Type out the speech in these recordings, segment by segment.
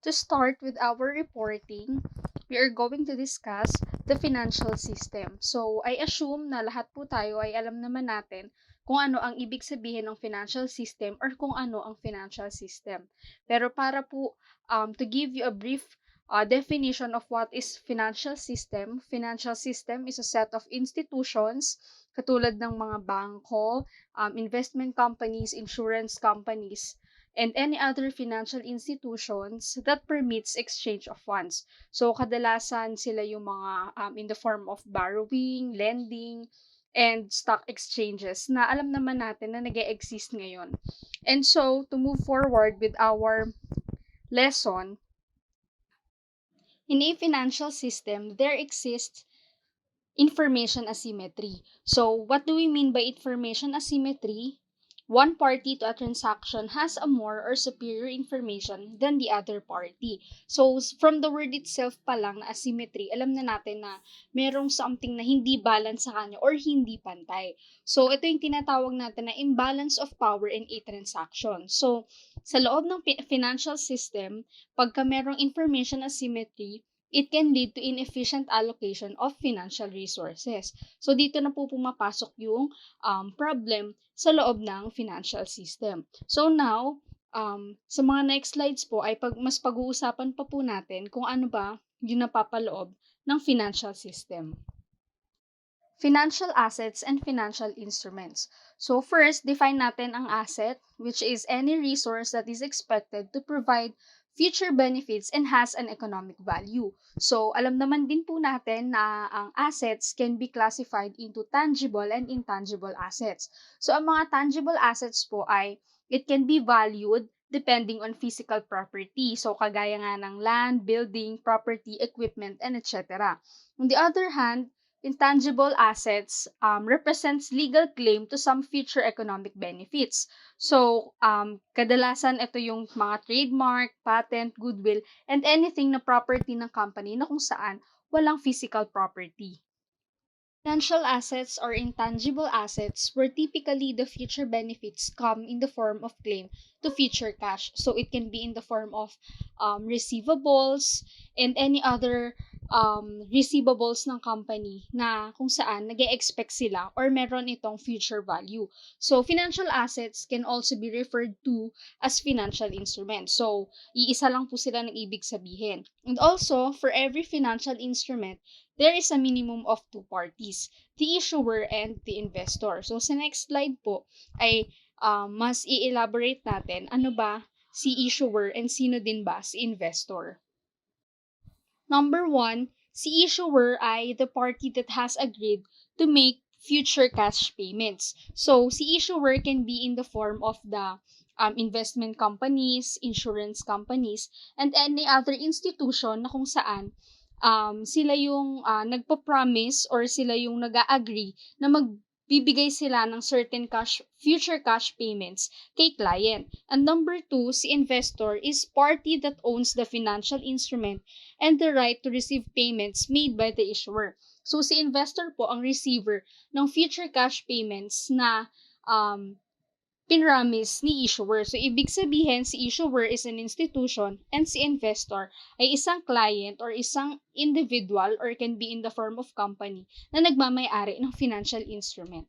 To start with our reporting, we are going to discuss the financial system. So, I assume na lahat po tayo ay alam naman natin kung ano ang ibig sabihin ng financial system or kung ano ang financial system. Pero para po to give you a brief definition of what is financial system is a set of institutions katulad ng mga bangko, investment companies, insurance companies, and any other financial institutions that permits exchange of funds. So, kadalasan sila yung mga in the form of borrowing, lending, and stock exchanges na alam naman natin na nag-exist ngayon. And so, to move forward with our lesson, in a financial system, there exists information asymmetry. So, what do we mean by information asymmetry? One party to a transaction has a more or superior information than the other party. So, from the word itself pa lang na asymmetry, alam na natin na merong something na hindi balance sa kanya or hindi pantay. So, ito yung tinatawag natin na imbalance of power in a transaction. So, sa loob ng financial system, pagka merong information asymmetry, it can lead to inefficient allocation of financial resources. So, dito na po pumapasok yung problem sa loob ng financial system. So, now, sa mga next slides po ay mas pag-uusapan pa po natin kung ano ba yung napapaloob ng financial system. Financial assets and financial instruments. So first, define natin ang asset, which is any resource that is expected to provide future benefits and has an economic value. So alam naman din po natin na ang assets can be classified into tangible and intangible assets. So ang mga tangible assets po ay it can be valued depending on physical property. So kagaya nga ng land, building, property, equipment, and etc. On the other hand, intangible assets represents legal claim to some future economic benefits. So, kadalasan ito yung mga trademark, patent, goodwill, and anything na property ng company na kung saan walang physical property. Financial assets or intangible assets where typically the future benefits come in the form of claim to future cash. So it can be in the form of receivables and any other receivables ng company na kung saan nag-expect sila or meron itong future value. So financial assets can also be referred to as financial instruments. So iisa lang po sila ng ibig sabihin. And also, for every financial instrument, there is a minimum of two parties, the issuer and the investor. So, sa next slide po ay mas i-elaborate natin ano ba si issuer and sino din ba si investor. Number one, si issuer ay the party that has agreed to make future cash payments. So, si issuer can be in the form of the investment companies, insurance companies, and any other institution na kung saan sila yung nagpa-promise or sila yung nag-agree na magbibigay sila ng certain future cash payments kay client. And number two, si investor is party that owns the financial instrument and the right to receive payments made by the issuer. So, si investor po ang receiver ng future cash payments na pinramis ni issuer. So, ibig sabihin, si issuer is an institution and si investor ay isang client or isang individual or can be in the form of company na nagmamay-ari ng financial instrument.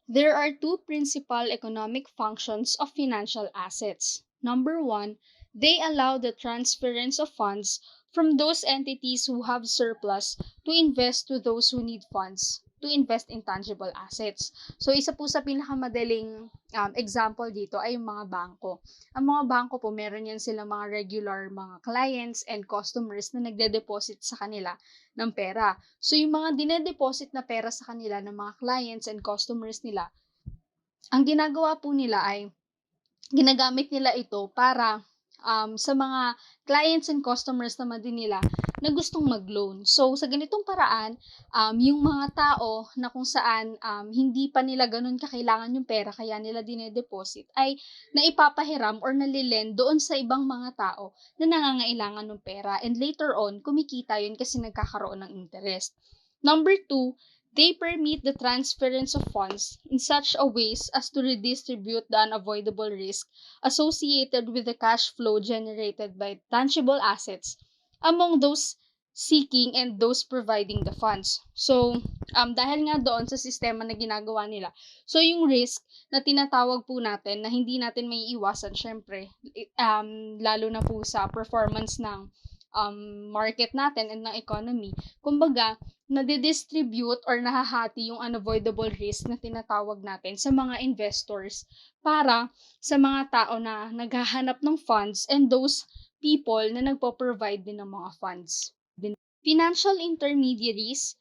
There are two principal economic functions of financial assets. Number one, they allow the transference of funds from those entities who have surplus to invest to those who need funds to invest in tangible assets. So, isa po sa pinakamadaling example dito ay yung mga bangko. Ang mga bangko po, meron yan silang mga regular mga clients and customers na nagde-deposit sa kanila ng pera. So, yung mga dinedeposit na pera sa kanila ng mga clients and customers nila, ang ginagawa po nila ay ginagamit nila ito para sa mga clients and customers naman din nila na gustong mag-loan. So, sa ganitong paraan, yung mga tao na kung saan hindi pa nila ganun kakailangan yung pera kaya nila dinedeposit ay naipapahiram or nalilend doon sa ibang mga tao na nangangailangan ng pera. And later on, kumikita yun kasi nagkakaroon ng interest. Number two, They permit the transference of funds in such a ways as to redistribute the unavoidable risk associated with the cash flow generated by tangible assets among those seeking and those providing the funds. So, dahil nga doon sa sistema na ginagawa nila, so yung risk na tinatawag po natin na hindi natin may iwasan, syempre, lalo na po sa performance ng market natin and ng economy, kumbaga, nadidistribute or nahahati yung unavoidable risk na tinatawag natin sa mga investors para sa mga tao na naghahanap ng funds and those people na nagpo-provide din ng mga funds. Financial intermediaries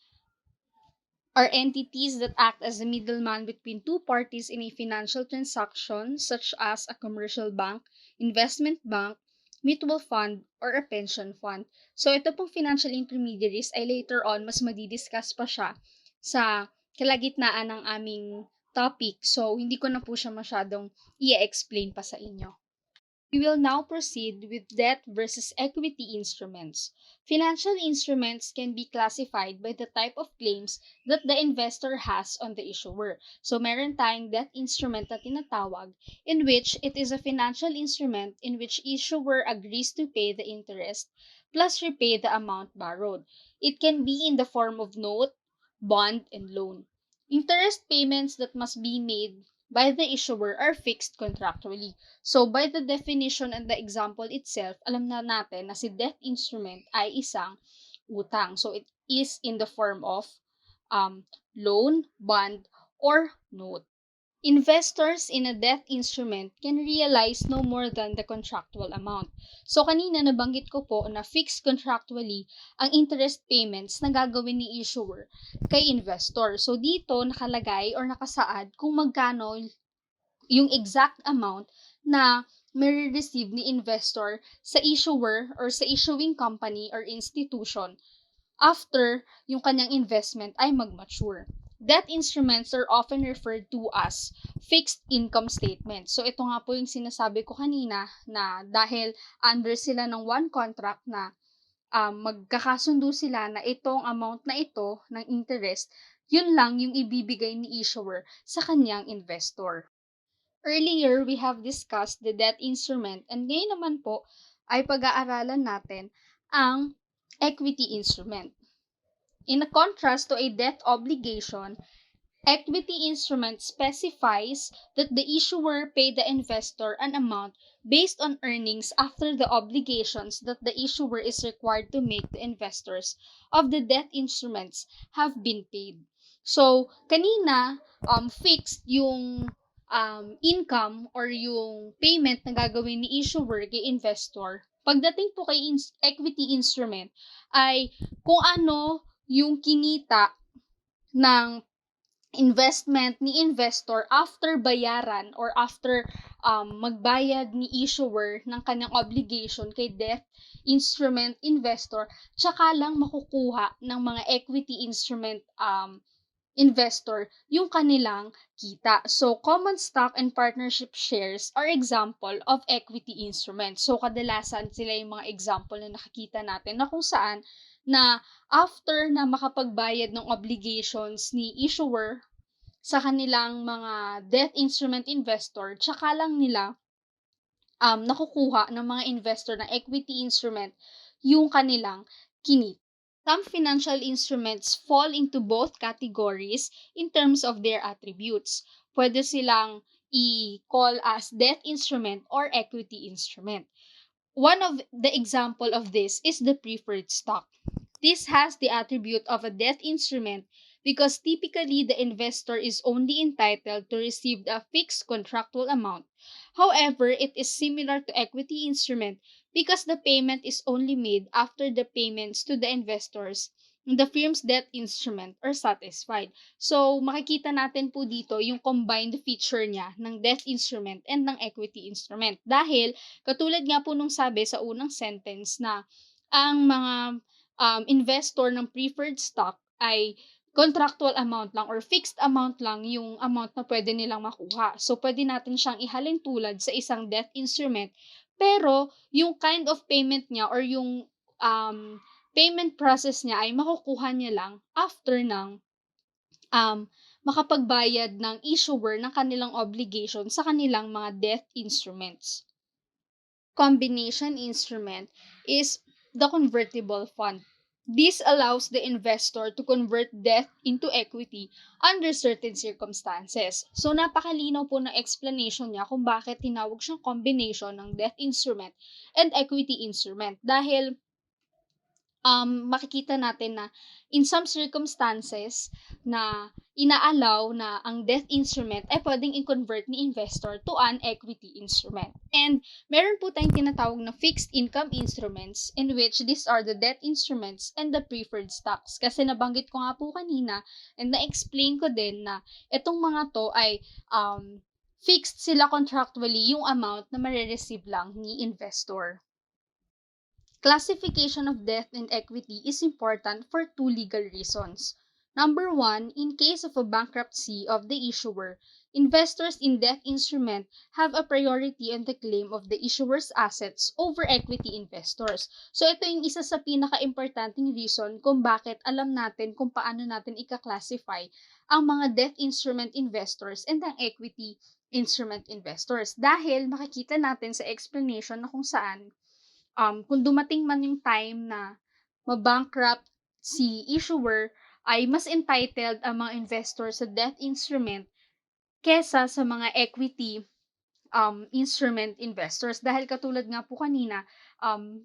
are entities that act as a middleman between two parties in a financial transaction, such as a commercial bank, investment bank, mutual fund, or a pension fund. So, ito pong financial intermediaries ay later on, mas madidiscuss pa siya sa kalagitnaan ng aming topic. So, hindi ko na po siya masyadong i-explain pa sa inyo. We will now proceed with debt versus equity instruments. Financial instruments can be classified by the type of claims that the investor has on the issuer. So, meron tayong debt instrument na tinatawag, in which it is a financial instrument in which issuer agrees to pay the interest plus repay the amount borrowed. It can be in the form of note, bond, and loan. Interest payments that must be made by the issuer are fixed contractually. So, by the definition and the example itself, alam na natin na si debt instrument ay isang utang. So, it is in the form of loan, bond, or note. Investors in a debt instrument can realize no more than the contractual amount. So, kanina nabanggit ko po na fixed contractually ang interest payments na gagawin ni issuer kay investor. So, dito nakalagay or nakasaad kung magkano yung exact amount na may receive ni investor sa issuer or sa issuing company or institution after yung kanyang investment ay mag-mature. Debt instruments are often referred to as fixed income statements. So, ito nga po yung sinasabi ko kanina na dahil under sila ng one contract na magkakasundo sila na itong amount na ito ng interest, yun lang yung ibibigay ni issuer sa kanyang investor. Earlier, we have discussed the debt instrument and ngayon naman po ay pag-aaralan natin ang equity instrument. In contrast to a debt obligation, equity instrument specifies that the issuer pay the investor an amount based on earnings after the obligations that the issuer is required to make the investors of the debt instruments have been paid. So, kanina, fixed yung income or yung payment na gagawin ni issuer kay investor. Pagdating po kay equity instrument ay kung ano yung kinita ng investment ni investor after bayaran or after magbayad ni issuer ng kanyang obligation kay debt instrument investor, tsaka lang makukuha ng mga equity instrument investor yung kanilang kita. So, common stock and partnership shares are example of equity instruments. So, kadalasan sila yung mga example na nakikita natin na kung saan na after na makapagbayad ng obligations ni issuer sa kanilang mga debt instrument investor, tsaka lang nila nakukuha ng mga investor ng equity instrument yung kanilang kinita. Some financial instruments fall into both categories in terms of their attributes. Pwede silang i-call as debt instrument or equity instrument. One of the example of this is the preferred stock. This has the attribute of a debt instrument because typically the investor is only entitled to receive a fixed contractual amount. However, it is similar to equity instrument because the payment is only made after the payments to the investors in the firm's debt instrument are satisfied. So, makikita natin po dito yung combined feature niya ng debt instrument and ng equity instrument. Dahil, katulad nga po nung sabi sa unang sentence na ang mga investor ng preferred stock ay contractual amount lang or fixed amount lang yung amount na pwede nilang makuha. So, pwede natin siyang ihalin tulad sa isang debt instrument, pero yung kind of payment niya or yung payment process niya ay makukuha niya lang after ng makapagbayad ng issuer ng kanilang obligation sa kanilang mga debt instruments. Combination instrument is the convertible fund. This allows the investor to convert debt into equity under certain circumstances. So, napakalinaw po ng explanation niya kung bakit tinawag siyang combination ng debt instrument and equity instrument. Dahil makikita natin na in some circumstances na inaalaw na ang debt instrument ay pwedeng i-convert ni investor to an equity instrument. And meron po tayong tinatawag na fixed income instruments in which these are the debt instruments and the preferred stocks. Kasi nabanggit ko nga po kanina and na-explain ko din na itong mga to ay fixed sila contractually yung amount na marireceive lang ni investor. Classification of debt and equity is important for two legal reasons. Number one, in case of a bankruptcy of the issuer, investors in debt instrument have a priority on the claim of the issuer's assets over equity investors. So ito yung isa sa pinaka-importanting reason kung bakit alam natin kung paano natin i-classify ang mga debt instrument investors and ang equity instrument investors. Dahil makikita natin sa explanation na kung saan kung dumating man yung time na mabankrupt si issuer, ay mas entitled ang mga investor sa debt instrument kesa sa mga equity instrument investors. Dahil katulad nga po kanina,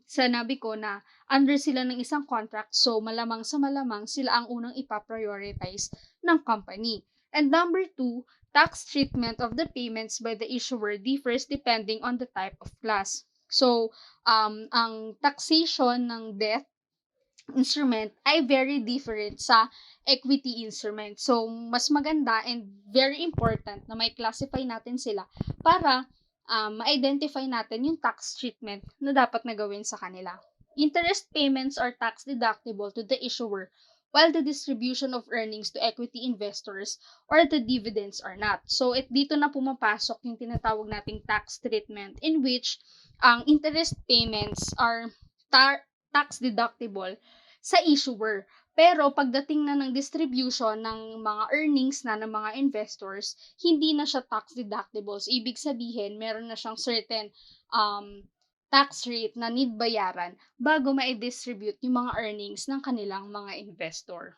sanabi ko na under sila ng isang contract, so malamang sa malamang sila ang unang ipaprioritize ng company. And number two, tax treatment of the payments by the issuer differs depending on the type of class. So, ang taxation ng debt instrument ay very different sa equity instrument. So, mas maganda and very important na may classify natin sila para ma-identify natin yung tax treatment na dapat na gawin sa kanila. Interest payments are tax deductible to the issuer while the distribution of earnings to equity investors or the dividends are not. So, dito na pumapasok yung tinatawag nating tax treatment in which ang interest payments are tax deductible sa issuer. Pero pagdating na ng distribution ng mga earnings na ng mga investors, hindi na siya tax deductible. So, ibig sabihin, meron na siyang certain tax rate na need bayaran bago ma-distribute yung mga earnings ng kanilang mga investor.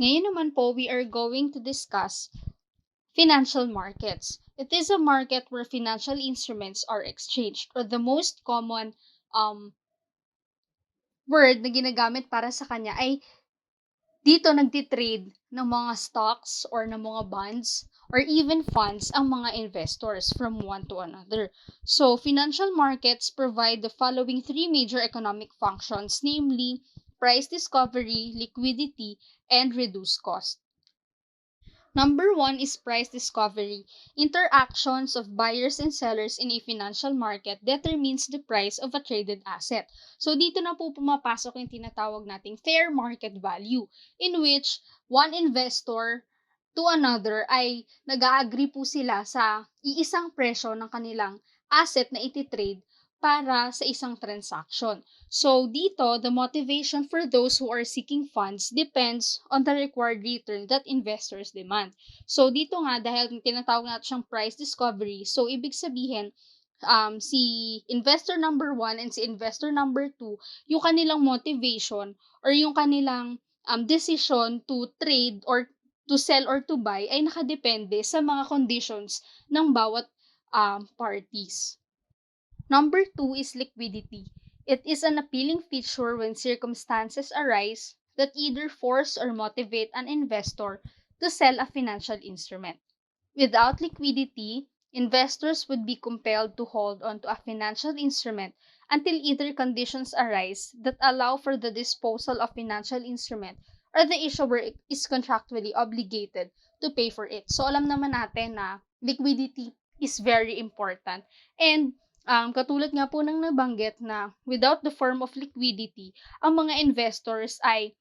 Ngayon naman po, we are going to discuss financial markets. It is a market where financial instruments are exchanged, or the most common word na ginagamit para sa kanya ay dito nagtitrade ng mga stocks or ng mga bonds or even funds ang mga investors from one to another. So, financial markets provide the following three major economic functions, namely price discovery, liquidity, and reduced cost. Number one is price discovery. Interactions of buyers and sellers in a financial market determines the price of a traded asset. So, dito na po pumapasok yung tinatawag nating fair market value, in which one investor to another ay nag-agree po sila sa iisang presyo ng kanilang asset na ititrade para sa isang transaction. So, dito, the motivation for those who are seeking funds depends on the required return that investors demand. So, dito nga, dahil tinatawag natin siyang price discovery, so, ibig sabihin, si investor number 1 and si investor number 2, yung kanilang motivation or yung kanilang decision to trade or to sell or to buy ay nakadepende sa mga conditions ng bawat parties. Number 2 is liquidity. It is an appealing feature when circumstances arise that either force or motivate an investor to sell a financial instrument. Without liquidity, investors would be compelled to hold onto a financial instrument until either conditions arise that allow for the disposal of financial instrument or the issuer is contractually obligated to pay for it. So, alam naman natin na liquidity is very important. And katulad nga po ng nabanggit na without the form of liquidity, ang mga investors ay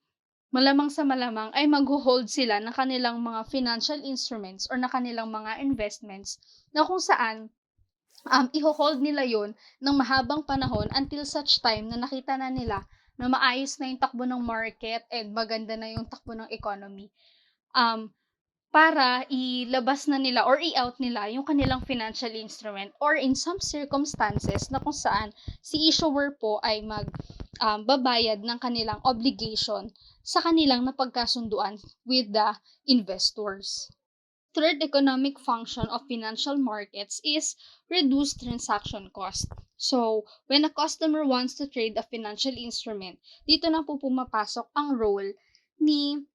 malamang sa malamang ay mag-hold sila ng kanilang mga financial instruments or na kanilang mga investments na kung saan i-hold nila yon ng mahabang panahon until such time na nakita na nila na maayos na yung takbo ng market and maganda na yung takbo ng economy. um, para ilabas na nila or i-out nila yung kanilang financial instrument, or in some circumstances na kung saan si issuer po ay babayad ng kanilang obligation sa kanilang napagkasunduan with the investors. Third economic function of financial markets is reduce transaction cost. So, when a customer wants to trade a financial instrument, dito na po pumapasok ang role ni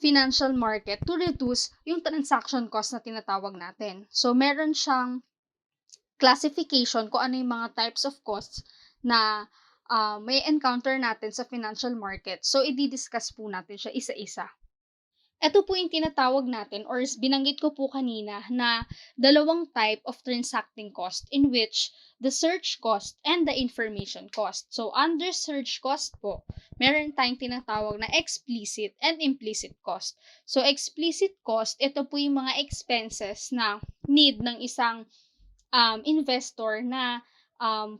financial market to reduce yung transaction cost na tinatawag natin. So, meron siyang classification kung ano yung mga types of costs na may encounter natin sa financial market. So, i-discuss po natin siya isa-isa. Ito po yung tinatawag natin, or binanggit ko po kanina, na dalawang type of transacting cost, in which the search cost and the information cost. So, under search cost po, meron tayong tinatawag na explicit and implicit cost. So, explicit cost, ito po yung mga expenses na need ng isang investor na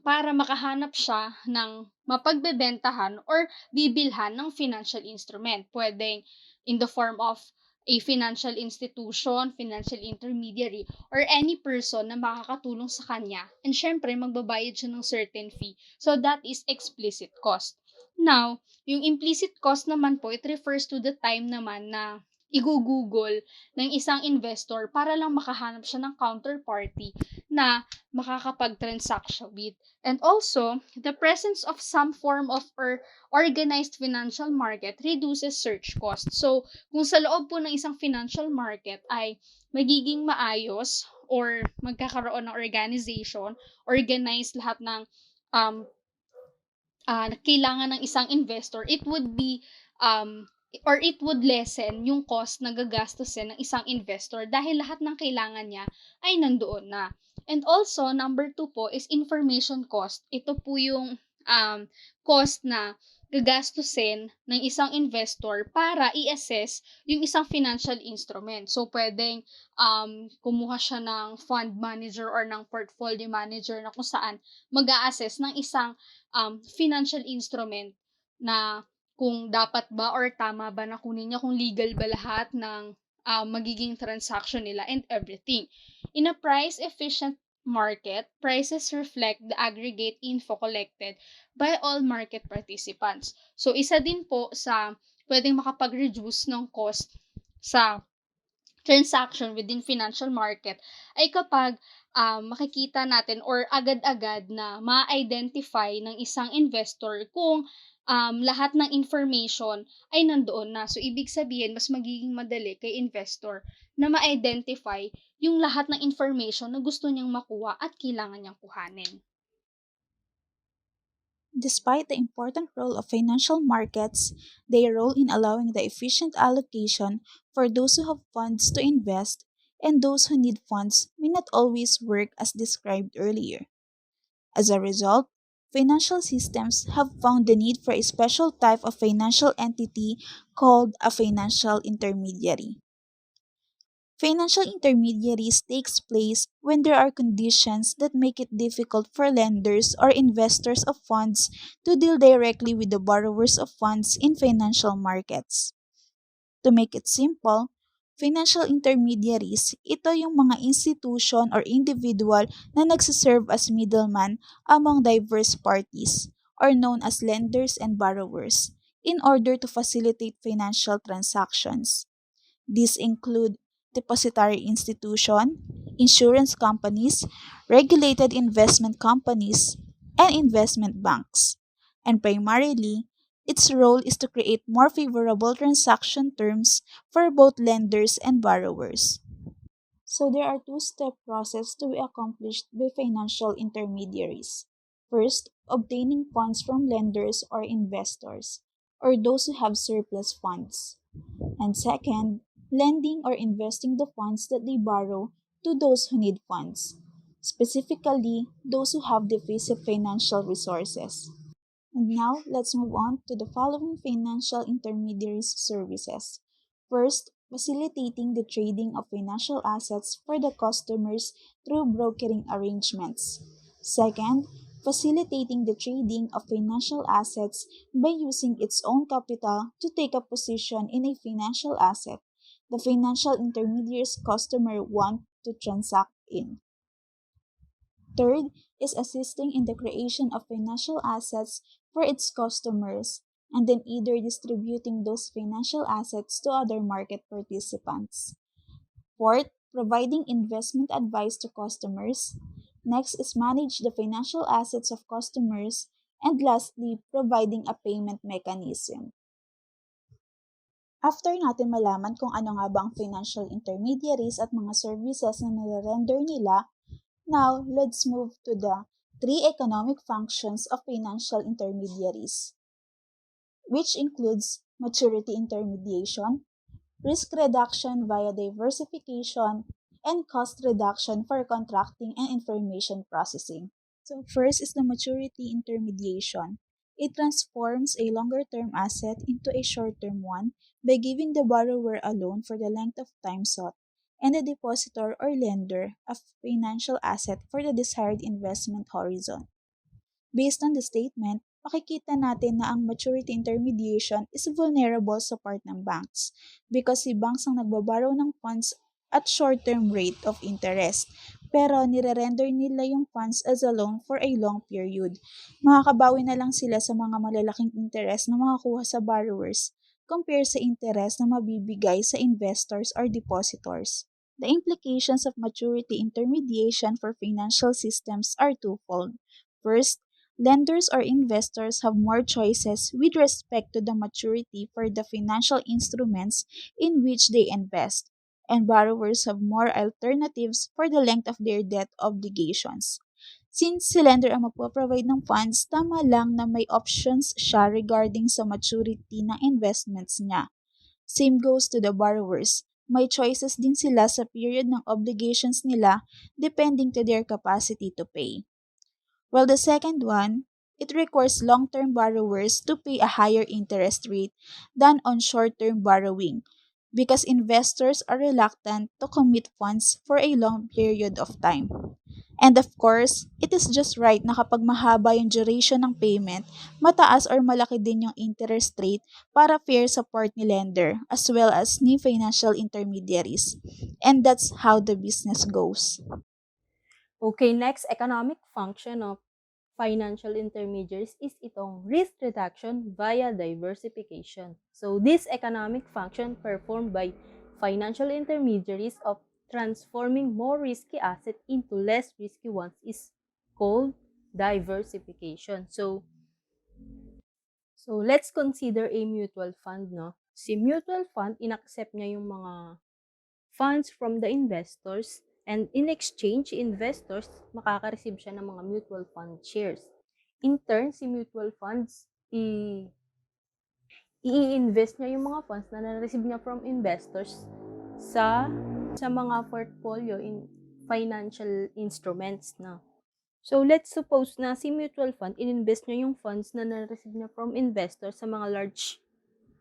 para makahanap siya ng mapagbebentahan or bibilhan ng financial instrument. Pwedeng in the form of a financial institution, financial intermediary, or any person na makakatulong sa kanya. And syempre, magbabayad siya ng certain fee. So, that is explicit cost. Now, yung implicit cost naman po, it refers to the time naman na igugugol ng isang investor para lang makahanap siya ng counterparty na makakapag-transaction with. And also, the presence of some form of organized financial market reduces search cost. So, kung sa loob po ng isang financial market ay magiging maayos or magkakaroon ng organization, organized lahat ng um, kailangan ng isang investor, it would be or it would lessen yung cost na gagastusin ng isang investor dahil lahat ng kailangan niya ay nandoon na. And also, number 2 po is information cost. Ito po yung cost na gagastusin ng isang investor para i-assess yung isang financial instrument. So, pwedeng kumuha siya ng fund manager or ng portfolio manager na kung saan mag-a-assess ng isang financial instrument na kung dapat ba or tama ba na kunin niya, kung legal ba lahat ng magiging transaction nila and everything. In a price-efficient market, prices reflect the aggregate info collected by all market participants. So, isa din po sa pwedeng makapag-reduce ng cost sa transaction within financial market ay kapag makikita natin or agad-agad na ma-identify ng isang investor kung lahat ng information ay nandoon na. So, ibig sabihin, mas magiging madali kay investor na ma-identify yung lahat ng information na gusto niyang makuha at kailangan niyang kuhanin. Despite the important role of financial markets, their role in allowing the efficient allocation for those who have funds to invest and those who need funds may not always work as described earlier. As a result, financial systems have found the need for a special type of financial entity called a financial intermediary. Financial intermediaries takes place when there are conditions that make it difficult for lenders or investors of funds to deal directly with the borrowers of funds in financial markets. To make it simple, financial intermediaries, ito yung mga institution or individual na nagsiserve as middleman among diverse parties, or known as lenders and borrowers, in order to facilitate financial transactions. These include depository institution, insurance companies, regulated investment companies, and investment banks. And primarily, its role is to create more favorable transaction terms for both lenders and borrowers. So there are two-step process to be accomplished by financial intermediaries. First, obtaining funds from lenders or investors, or those who have surplus funds. And second, lending or investing the funds that they borrow to those who need funds, specifically those who have deficient financial resources. And now, let's move on to the following financial intermediaries services. First, facilitating the trading of financial assets for the customers through brokering arrangements. Second, facilitating the trading of financial assets by using its own capital to take a position in a financial asset the financial intermediaries customer want to transact in. Third is assisting in the creation of financial assets for its customers and then either distributing those financial assets to other market participants. Fourth, providing investment advice to customers. Next is manage the financial assets of customers. And lastly, providing a payment mechanism. After natin malaman kung ano nga ba ang financial intermediaries at mga services na nire-render nila, now let's move to the three economic functions of financial intermediaries, which includes maturity intermediation, risk reduction via diversification, and cost reduction for contracting and information processing. So first is the maturity intermediation. It transforms a longer-term asset into a short-term one by giving the borrower a loan for the length of time sought and the depositor or lender a financial asset for the desired investment horizon. Based on the statement, makikita natin na ang maturity intermediation is vulnerable sa part ng banks because si banks ang nagbaborrow ng funds at short-term rate of interest. Pero nire-render nila yung funds as a loan for a long period. Makakabawi na lang sila sa mga malalaking interest na makakuha sa borrowers compare sa interest na mabibigay sa investors or depositors. The implications of maturity intermediation for financial systems are twofold. First, lenders or investors have more choices with respect to the maturity for the financial instruments in which they invest, and borrowers have more alternatives for the length of their debt obligations. Since si lender ang magpo-provide ng funds, tama lang na may options siya regarding sa maturity ng investments niya. Same goes to the borrowers. May choices din sila sa period ng obligations nila depending to their capacity to pay. While the second one, it requires long-term borrowers to pay a higher interest rate than on short-term borrowing because investors are reluctant to commit funds for a long period of time. And of course, it is just right na kapag mahaba yung duration ng payment, mataas or malaki din yung interest rate para fair support ni lender as well as ni financial intermediaries. And that's how the business goes. Okay, next economic function of financial intermediaries is itong risk reduction via diversification. So this economic function performed by financial intermediaries of transforming more risky assets into less risky ones is called diversification. So let's consider a mutual fund, no? Si mutual fund, inaccept niya yung mga funds from the investors, and in exchange, investors makaka-receive siya ng mga mutual fund shares. In turn, si mutual funds, i-invest niya yung mga funds na na-receive niya from investors sa mga portfolio in financial instruments na. So let's suppose na si mutual fund, ininvest niya yung funds na na-receive niya from investors sa mga large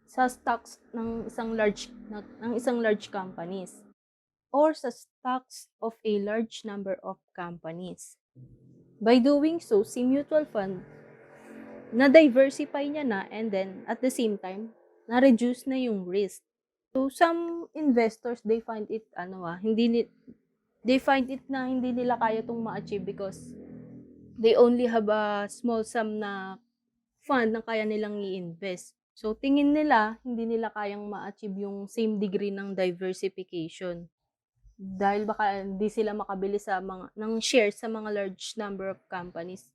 sa stocks ng isang large companies or sa stocks of a large number of companies. By doing so, si mutual fund, na-diversify niya na and then at the same time, na-reduce na yung risk. So some investors, they find it they find it na hindi nila kaya tong ma-achieve because they only have a small sum na fund na kaya nilang i-invest. So tingin nila hindi nila kayang ma-achieve yung same degree ng diversification. Dahil baka hindi sila makabili sa mga ng shares sa mga large number of companies.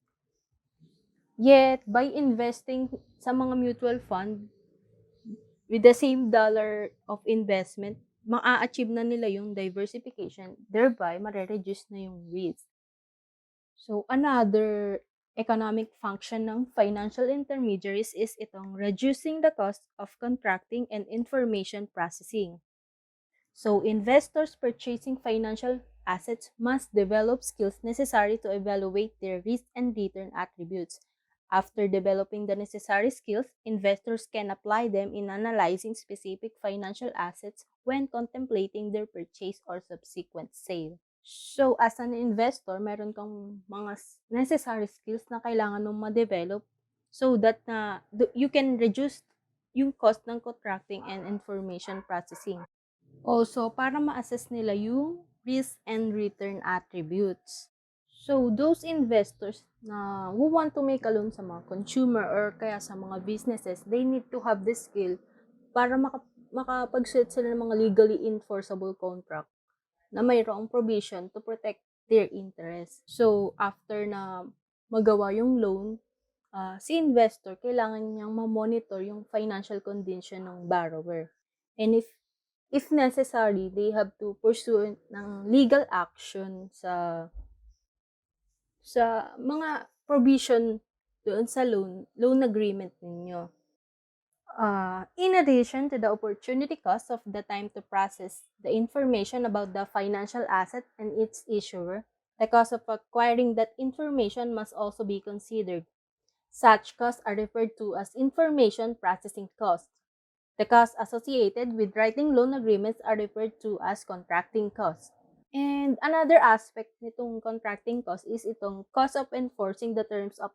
Yet, by investing sa mga mutual fund with the same dollar of investment, maa-achieve na nila yung diversification, thereby mare-reduce na yung risk. So, another economic function ng financial intermediaries is itong reducing the cost of contracting and information processing. So, investors purchasing financial assets must develop skills necessary to evaluate their risk and return attributes. After developing the necessary skills, investors can apply them in analyzing specific financial assets when contemplating their purchase or subsequent sale. So, as an investor, meron kang mga necessary skills na kailangan mong ma-develop so that you can reduce yung cost ng contracting and information processing. Also, para ma-assess nila yung risk and return attributes. So, those investors na who want to make a loan sa mga consumer or kaya sa mga businesses, they need to have the skill para makapag-set sila ng mga legally enforceable contract na mayroong provision to protect their interest. So, after na magawa yung loan, si investor, kailangan niyang ma-monitor yung financial condition ng borrower. And if necessary, they have to pursue ng legal action sa mga provision doon sa loan agreement ninyo. In addition to the opportunity cost of the time to process the information about the financial asset and its issuer, the cost of acquiring that information must also be considered. Such costs are referred to as information processing costs. The costs associated with writing loan agreements are referred to as contracting costs. And another aspect nitong contracting cost is itong cost of enforcing the terms of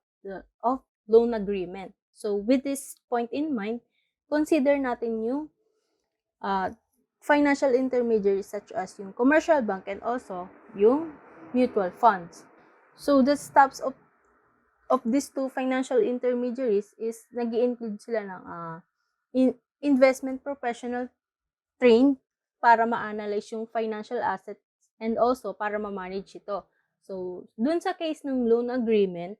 loan agreement. So with this point in mind, consider natin yung financial intermediaries such as yung commercial bank and also yung mutual funds. So the steps of these two financial intermediaries is nag-i-include sila ng investment professional trained para ma-analyze yung financial assets and also para ma-manage ito. So, dun sa case ng loan agreement,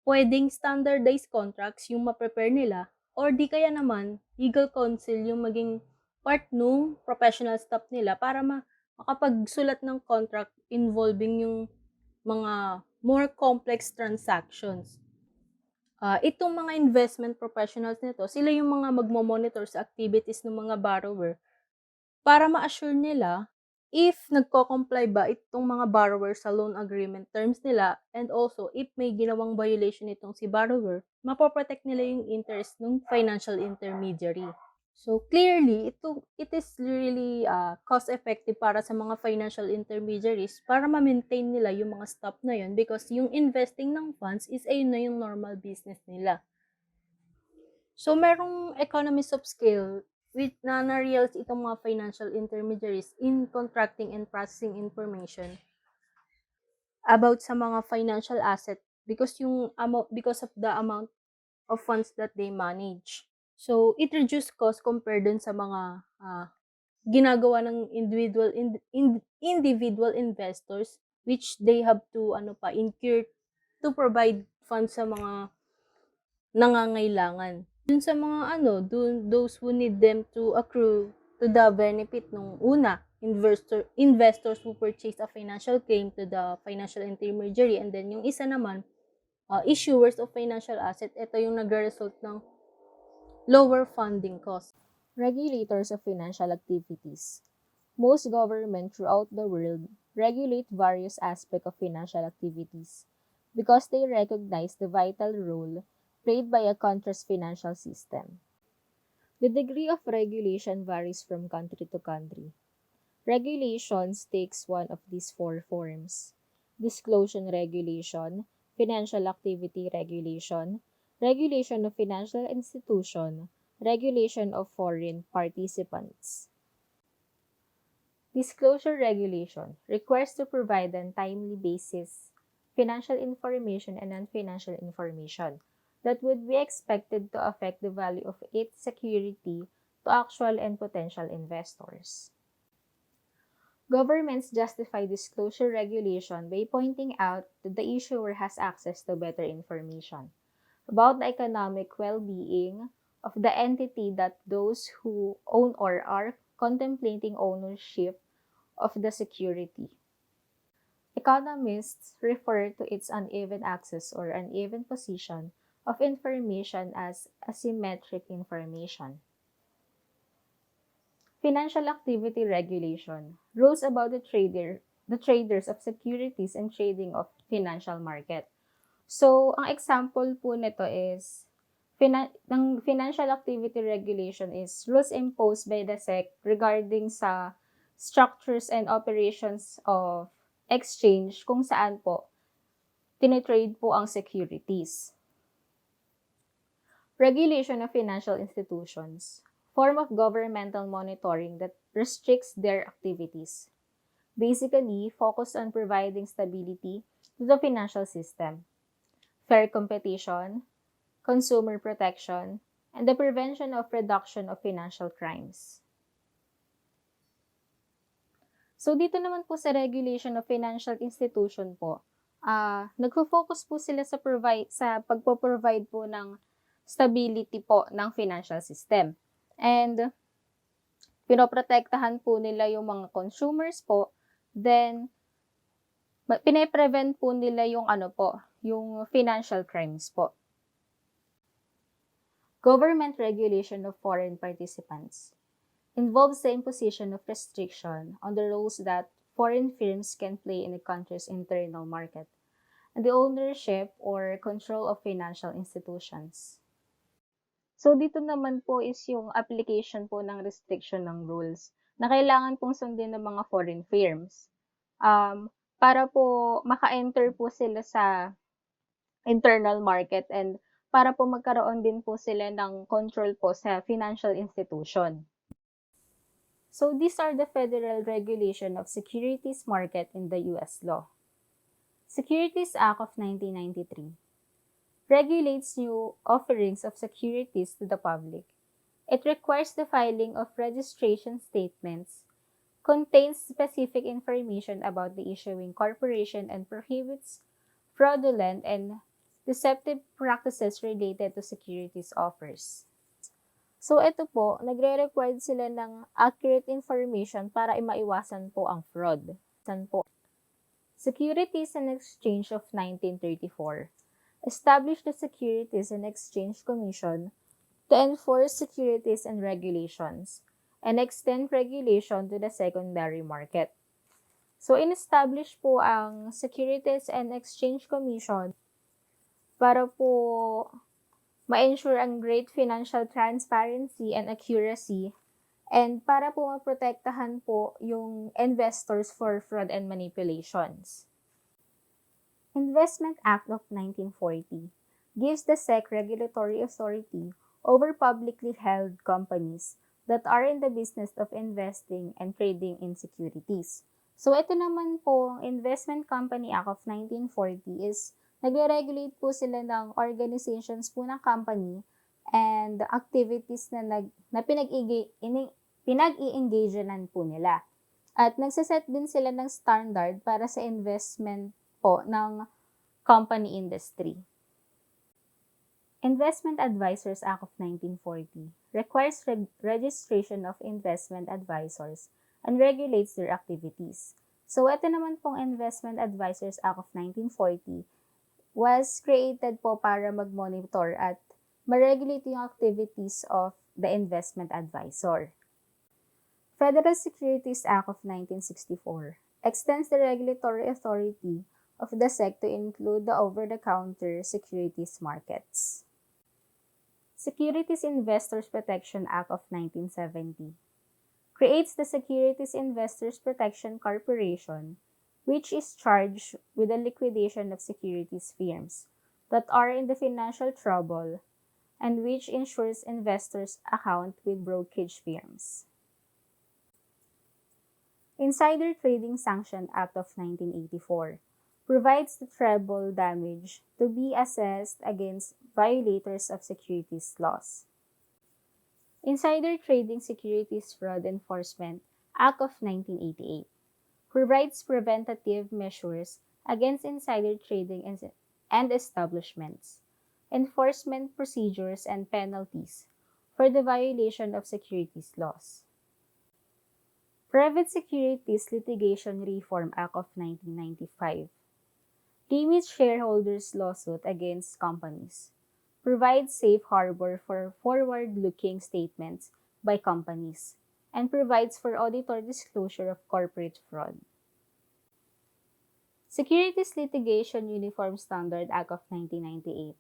pwedeng standardized contracts yung ma-prepare nila or di kaya naman legal counsel yung maging part nung professional staff nila para makapagsulat ng contract involving yung mga more complex transactions. Itong mga investment professionals nito, sila yung mga magmo-monitor sa activities ng mga borrower para ma-assure nila if nagko-comply ba itong mga borrower sa loan agreement terms nila and also if may ginawang violation itong si borrower, mapoprotect nila yung interest ng financial intermediary. So clearly, it is really cost-effective para sa mga financial intermediaries para ma-maintain nila yung mga staff na yun because yung investing ng funds is ayun na yung normal business nila. So, merong economies of scale with na-realize itong mga financial intermediaries in contracting and processing information about sa mga financial asset because of the amount of funds that they manage. So, it reduces cost compared dun sa mga ginagawa ng individual investors which they have to incur to provide funds sa mga nangangailangan. Dun sa mga those who need them to accrue to the benefit nung una, investors who purchase a financial claim to the financial intermediary and then yung isa naman, issuers of financial asset, ito yung nagre-result ng lower funding cost. Regulators of financial activities. Most governments throughout the world regulate various aspects of financial activities because they recognize the vital role played by a country's financial system. The degree of regulation varies from country to country. Regulations takes one of these four forms: disclosure regulation, financial activity regulation, regulation of financial institution, regulation of foreign participants. Disclosure regulation requires to provide on timely basis financial information and non-financial information that would be expected to affect the value of its security to actual and potential investors. Governments justify disclosure regulation by pointing out that the issuer has access to better information about the economic well-being of the entity that those who own or are contemplating ownership of the security. Economists refer to its uneven access or uneven position of information as asymmetric information. Financial activity regulation, rules about the traders of securities and trading of financial market. So, ang example po nito is ng financial activity regulation is rules imposed by the SEC regarding sa structures and operations of exchange kung saan po tinitrade po ang securities. Regulation of financial institutions, form of governmental monitoring that restricts their activities. Basically, focused on providing stability to the financial system, fair competition, consumer protection, and the prevention of reduction of financial crimes. So dito naman po sa regulation of financial institution po, nagfo-focus po sila sa pagpo-provide po ng stability po ng financial system. And pinoprotektahan po nila yung mga consumers po, then pine-prevent po nila yung yung financial crimes po. Government regulation of foreign participants involves the imposition of restriction on the roles that foreign firms can play in a country's internal market and the ownership or control of financial institutions. So, dito naman po is yung application po ng restriction ng rules na kailangan pong sundin ng mga foreign firms. Para po maka-enter po sila sa internal market and para po magkaroon din po sila ng control po sa financial institution. So, these are the federal regulation of securities market in the U.S. law. Securities Act of 1993 regulates new offerings of securities to the public. It requires the filing of registration statements, contains specific information about the issuing corporation, and prohibits fraudulent and deceptive practices related to securities offers. So, ito po, nagre-required sila ng accurate information para maiwasan po ang fraud. Securities and Exchange of 1934 established the Securities and Exchange Commission to enforce securities and regulations and extend regulation to the secondary market. So, in-establish po ang Securities and Exchange Commission para po ma-ensure ang great financial transparency and accuracy and para po maprotektahan po yung investors for fraud and manipulations. Investment Act of 1940 gives the SEC regulatory authority over publicly held companies that are in the business of investing and trading in securities. So, ito naman po, Investment Company Act of 1940 is nagre-regulate po sila ng organizations po ng company and activities na pinag-i-engagean po nila. At nagsaset din sila ng standard para sa investment po ng company industry. Investment Advisors Act of 1940 requires registration of investment advisors and regulates their activities. So, ito naman pong Investment Advisors Act of 1940 was created po para mag-monitor at ma-regulate yung activities of the investment advisor. Federal Securities Act of 1964 extends the regulatory authority of the SEC to include the over-the-counter securities markets. Securities Investors Protection Act of 1970 creates the Securities Investors Protection Corporation, which is charged with the liquidation of securities firms that are in the financial trouble and which ensures investors' account with brokerage firms. Insider Trading Sanction Act of 1984 provides the treble damage to be assessed against violators of securities laws. Insider Trading Securities Fraud Enforcement Act of 1988 provides preventative measures against insider trading and establishments, enforcement procedures and penalties for the violation of securities laws. Private Securities Litigation Reform Act of 1995 limits shareholders' lawsuit against companies, provides safe harbor for forward-looking statements by companies, and provides for auditor disclosure of corporate fraud. Securities Litigation Uniform Standard Act of 1998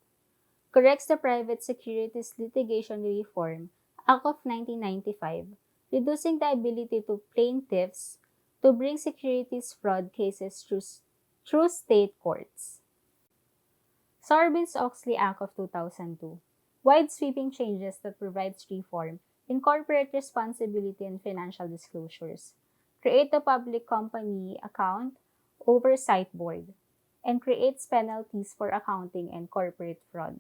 corrects the Private Securities Litigation Reform Act of 1995, reducing the ability to plaintiffs to bring securities fraud cases through state courts. Sarbanes-Oxley Act of 2002 wide-sweeping changes that provides reform Incorporate responsibility and financial disclosures. Create a public company account oversight board and creates penalties for accounting and corporate fraud.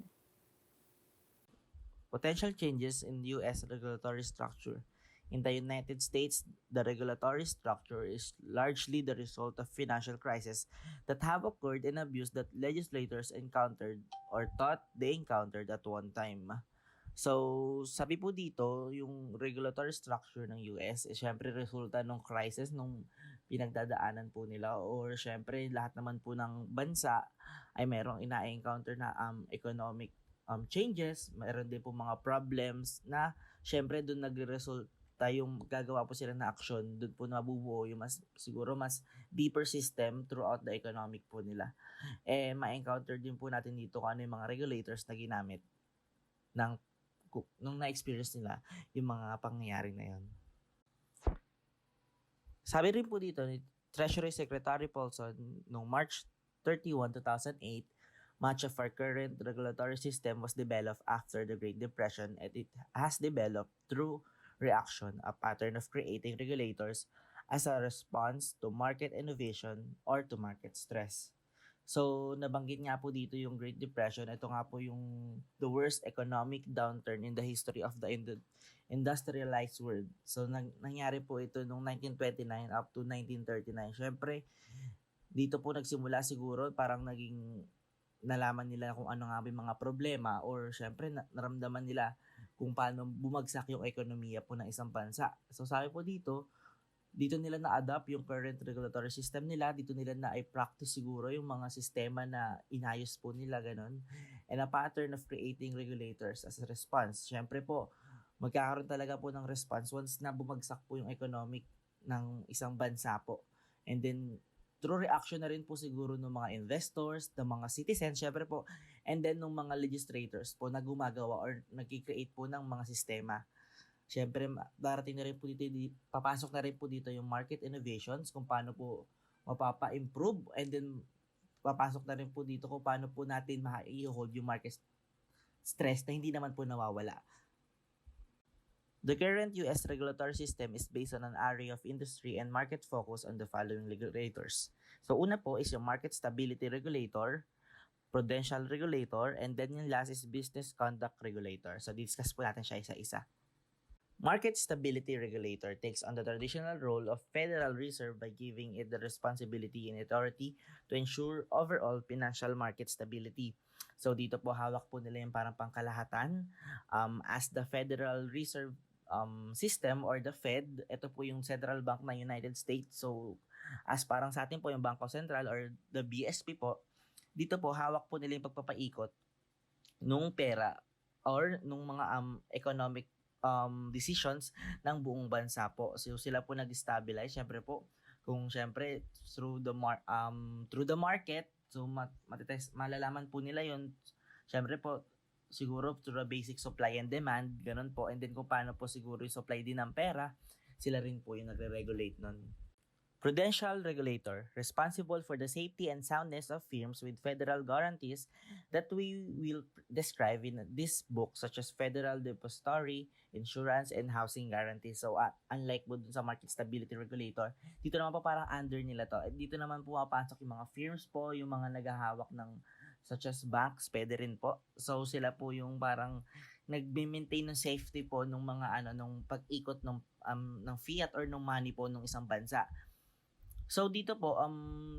Potential changes in U.S. regulatory structure. In the United States, the regulatory structure is largely the result of financial crises that have occurred and abuse that legislators encountered or thought they encountered at one time. So, sabi po dito, yung regulatory structure ng US is syempre resulta ng crisis nung pinagdadaanan po nila or syempre lahat naman po ng bansa ay merong ina-encounter na economic changes, meron din po mga problems na syempre doon nagre-resulta yung gagawa po sila na action, doon po nabubuo yung mas siguro mas deeper system throughout the economic po nila. Ma-encounter din po natin dito kung ano yung mga regulators na ginamit ng nung na-experience nila yung mga pangyayari na yun. Sabi rin po dito ni Treasury Secretary Paulson noong March 31, 2008, much of our current regulatory system was developed after the Great Depression and it has developed through reaction, a pattern of creating regulators as a response to market innovation or to market stress. So, nabanggit nga po dito yung Great Depression. Ito nga po yung the worst economic downturn in the history of the industrialized world. So, nangyari po ito noong 1929 up to 1939. Syempre, dito po nagsimula siguro parang naging nalaman nila kung ano nga ba yung mga problema or syempre naramdaman nila kung paano bumagsak yung ekonomiya po ng isang bansa. So, sabi po dito nila na-adapt yung current regulatory system nila, dito nila na-practice siguro yung mga sistema na inayos po nila, ganun. And a pattern of creating regulators as a response. Siyempre po, magkakaroon talaga po ng response once na bumagsak po yung economic ng isang bansa po. And then, through reaction na rin po siguro ng mga investors, ng mga citizens, syempre po, and then ng mga legislators po na gumagawa or nag-create po ng mga sistema. Siyempre, darating na rin po dito, papasok na rin po dito yung market innovations, kung paano po mapapa-improve, and then papasok na rin po dito kung paano po natin ma-i-hold yung market stress na hindi naman po nawawala. The current U.S. regulatory system is based on an array of industry and market focus on the following regulators. So, una po is yung Market Stability Regulator, Prudential Regulator, and then yung last is Business Conduct Regulator. So, discuss po natin siya isa-isa. Market Stability Regulator takes on the traditional role of Federal Reserve by giving it the responsibility and authority to ensure overall financial market stability. So dito po hawak po nila yung parang pangkalahatan as the Federal Reserve system or the Fed. Ito po yung Central Bank ng United States. So as parang sa atin po yung Bangko Sentral or the BSP po, dito po hawak po nila yung pagpapikot nung pera or nung mga economic decisions ng buong bansa po. So sila po nag-stabilize syempre po kung syempre through the market, so malalaman po nila yon syempre po siguro through the basic supply and demand, ganun po, and then kung paano po siguro yung supply din ng pera, sila rin po yung nagre-regulate nun. Prudential Regulator, responsible for the safety and soundness of firms with federal guarantees that we will describe in this book, such as Federal Depository, Insurance, and Housing Guarantees. So, unlike po dun sa Market Stability Regulator, dito naman po parang under nila to. Dito naman po mapasok yung mga firms po, yung mga naghahawak ng such as banks, pwede rin po. So, sila po yung parang nag-maintain ng safety po nung mga nung pag-ikot ng fiat or ng money po ng isang bansa. So dito po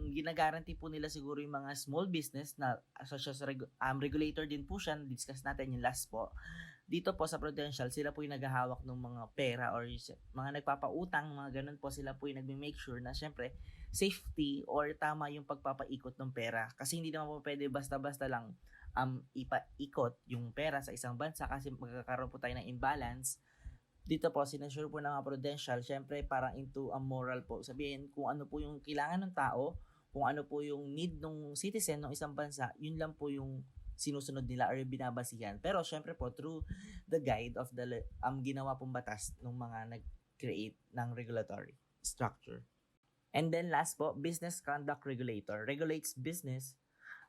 ginagaranti po nila siguro yung mga small business na such as regulator din po siya, discuss natin yung last po. Dito po sa Prudential, sila po yung naghahawak ng mga pera or mga nagpapautang, mga ganun po, sila po yung nagme-make sure na syempre safety or tama yung pagpapaikot ng pera. Kasi hindi naman po pwede basta-basta lang ipaikot yung pera sa isang bansa kasi magkakaroon po tayo ng imbalance. Dito po, sinasure po ng mga Prudential, syempre parang into a moral po. Sabihin kung ano po yung kailangan ng tao, kung ano po yung need ng citizen ng isang bansa, yun lang po yung sinusunod nila or binabasihan. Pero syempre po, through the guide of the ginawa pong batas ng mga nag-create ng regulatory structure. And then last po, Business Conduct Regulator regulates business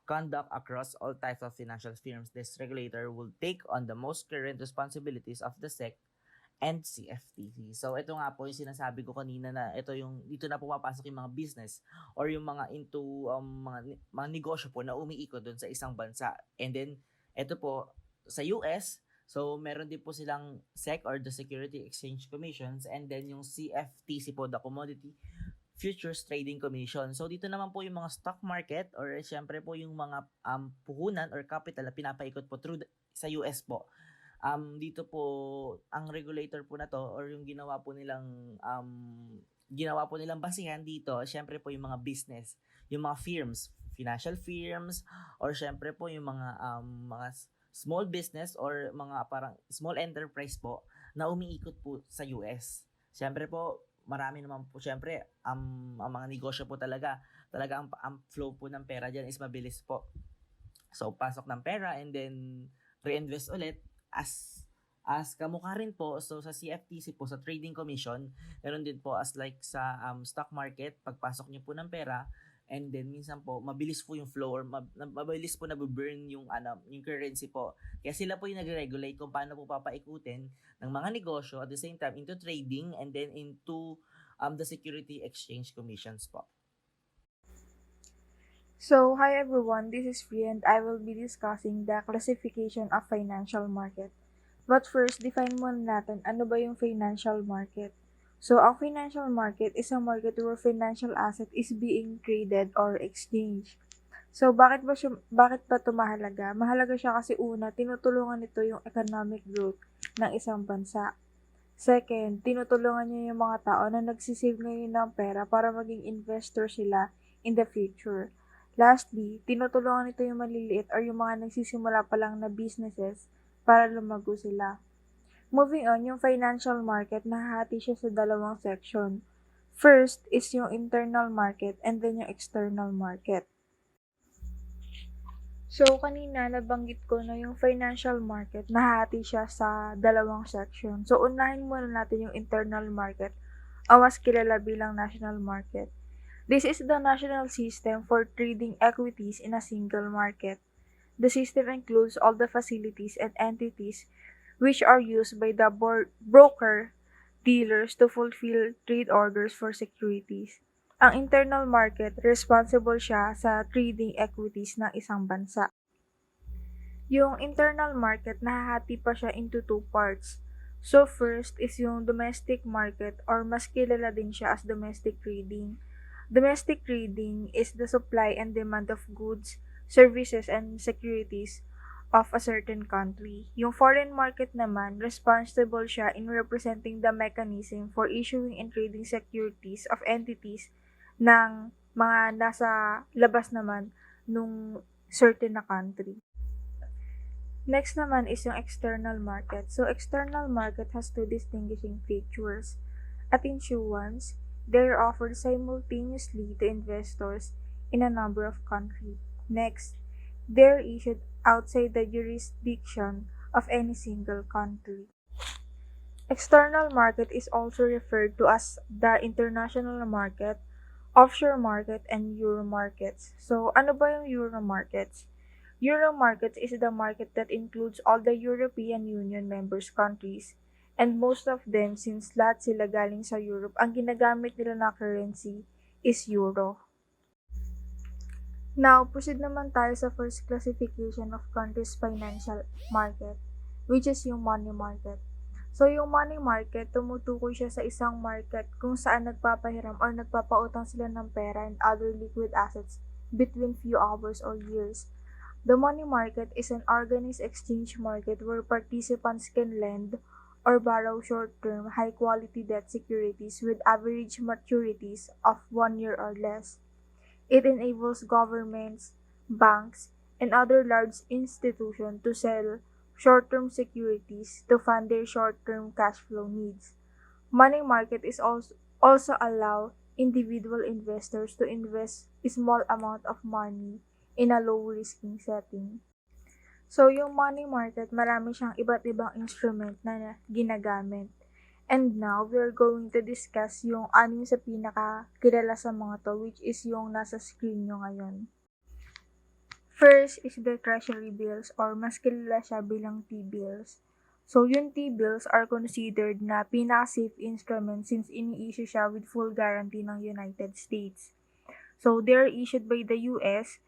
conduct across all types of financial firms. This regulator will take on the most current responsibilities of the SEC and CFTC. So ito nga po yung sinasabi ko kanina na dito na pumapasok yung mga business or yung mga into mga negosyo po na umiikot doon sa isang bansa. And then ito po sa US, so meron din po silang SEC or the Security Exchange Commissions, and then yung CFTC po, the Commodity Futures Trading Commission. So dito naman po yung mga stock market or syempre po yung mga puhunan or capital na pinapaikot po sa US po. Dito po ang regulator po na to or yung ginawa po nilang basihan dito, syempre po yung mga business, yung mga firms, financial firms, or syempre po yung mga small business or mga parang small enterprise po na umiikot po sa US. Syempre po, marami naman po syempre ang mga negosyo po talaga ang flow po ng pera diyan is mabilis po. So pasok ng pera and then reinvest ulit as kamukha rin po. So sa CFTC po, sa Trading Commission, meron din po as like sa stock market, pagpasok niyo po ng pera, and then minsan po mabilis po yung flow or mabilis po nabu-burn yung yung currency po. Kaya sila po yung nagre-regulate kung paano po papaikutin ng mga negosyo at the same time into trading and then into the Security Exchange Commissions po. So, hi everyone, this is Free and I will be discussing the classification of financial market. But first, define muna natin ano ba yung financial market. So, ang financial market is a market where financial asset is being traded or exchanged. So, bakit ba ito mahalaga? Mahalaga siya kasi una, tinutulungan nito yung economic growth ng isang bansa. Second, tinutulungan niya yung mga tao na nagsisave ngayon ng pera para maging investor sila in the future. Lastly, tinutulungan nito yung maliliit or yung mga nagsisimula pa lang na businesses para lumago sila. Moving on, yung financial market, nahahati siya sa dalawang section. First is yung internal market and then yung external market. So, kanina nabanggit ko na yung financial market, nahahati siya sa dalawang section. So, unahin muna natin yung internal market, o mas kilala bilang national market. This is the national system for trading equities in a single market. The system includes all the facilities and entities which are used by the broker dealers to fulfill trade orders for securities. Ang internal market, responsible siya sa trading equities ng isang bansa. Yung internal market, nahahati pa siya into two parts. So first is yung domestic market or mas kilala din siya as domestic trading. Domestic trading is the supply and demand of goods, services, and securities of a certain country. Yung foreign market naman, responsible siya in representing the mechanism for issuing and trading securities of entities ng mga nasa labas naman nung certain na country. Next naman is yung external market. So, external market has two distinguishing features. At issuance, they are offered simultaneously to investors in a number of countries. Next, they are issued outside the jurisdiction of any single country. External market is also referred to as the international market, offshore market, and Euro markets. So, ano ba yung Euro markets? Euro markets is the market that includes all the European Union members countries, and most of them, since lahat sila galing sa Europe, ang ginagamit nila na currency is Euro. Now, proceed naman tayo sa first classification of country's financial market, which is yung money market. So, yung money market, tumutukoy siya sa isang market kung saan nagpapahiram or nagpapautang sila ng pera and other liquid assets between few hours or years. The money market is an organized exchange market where participants can lend or borrow short-term, high-quality debt securities with average maturities of 1 year or less. It enables governments, banks, and other large institutions to sell short-term securities to fund their short-term cash flow needs. Money market is also allow individual investors to invest a small amount of money in a low-risking setting. So, yung money market, marami siyang iba't ibang instrument na ginagamit. And now, we're going to discuss yung anim sa pinakakilala sa mga to, which is yung nasa screen nyo ngayon. First is the treasury bills or mas kilala siya bilang T-bills. So yung T-bills are considered na pinaka-safe instrument since ini-issue siya with full guarantee ng United States. So they are issued by the US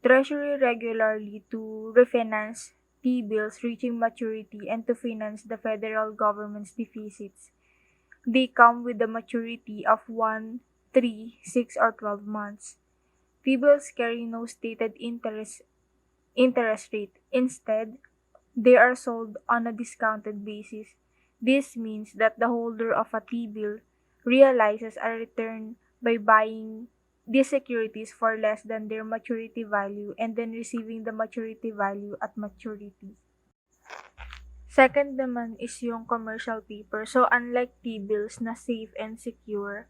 Treasury regularly to refinance T-bills reaching maturity and to finance the federal government's deficits. They come with a maturity of 1, 3, 6, or 12 months. T-bills carry no stated interest rate. Instead, they are sold on a discounted basis. This means that the holder of a T-bill realizes a return by buying these securities for less than their maturity value and then receiving the maturity value at maturity. Second naman is yung commercial paper. So unlike T-bills na safe and secure,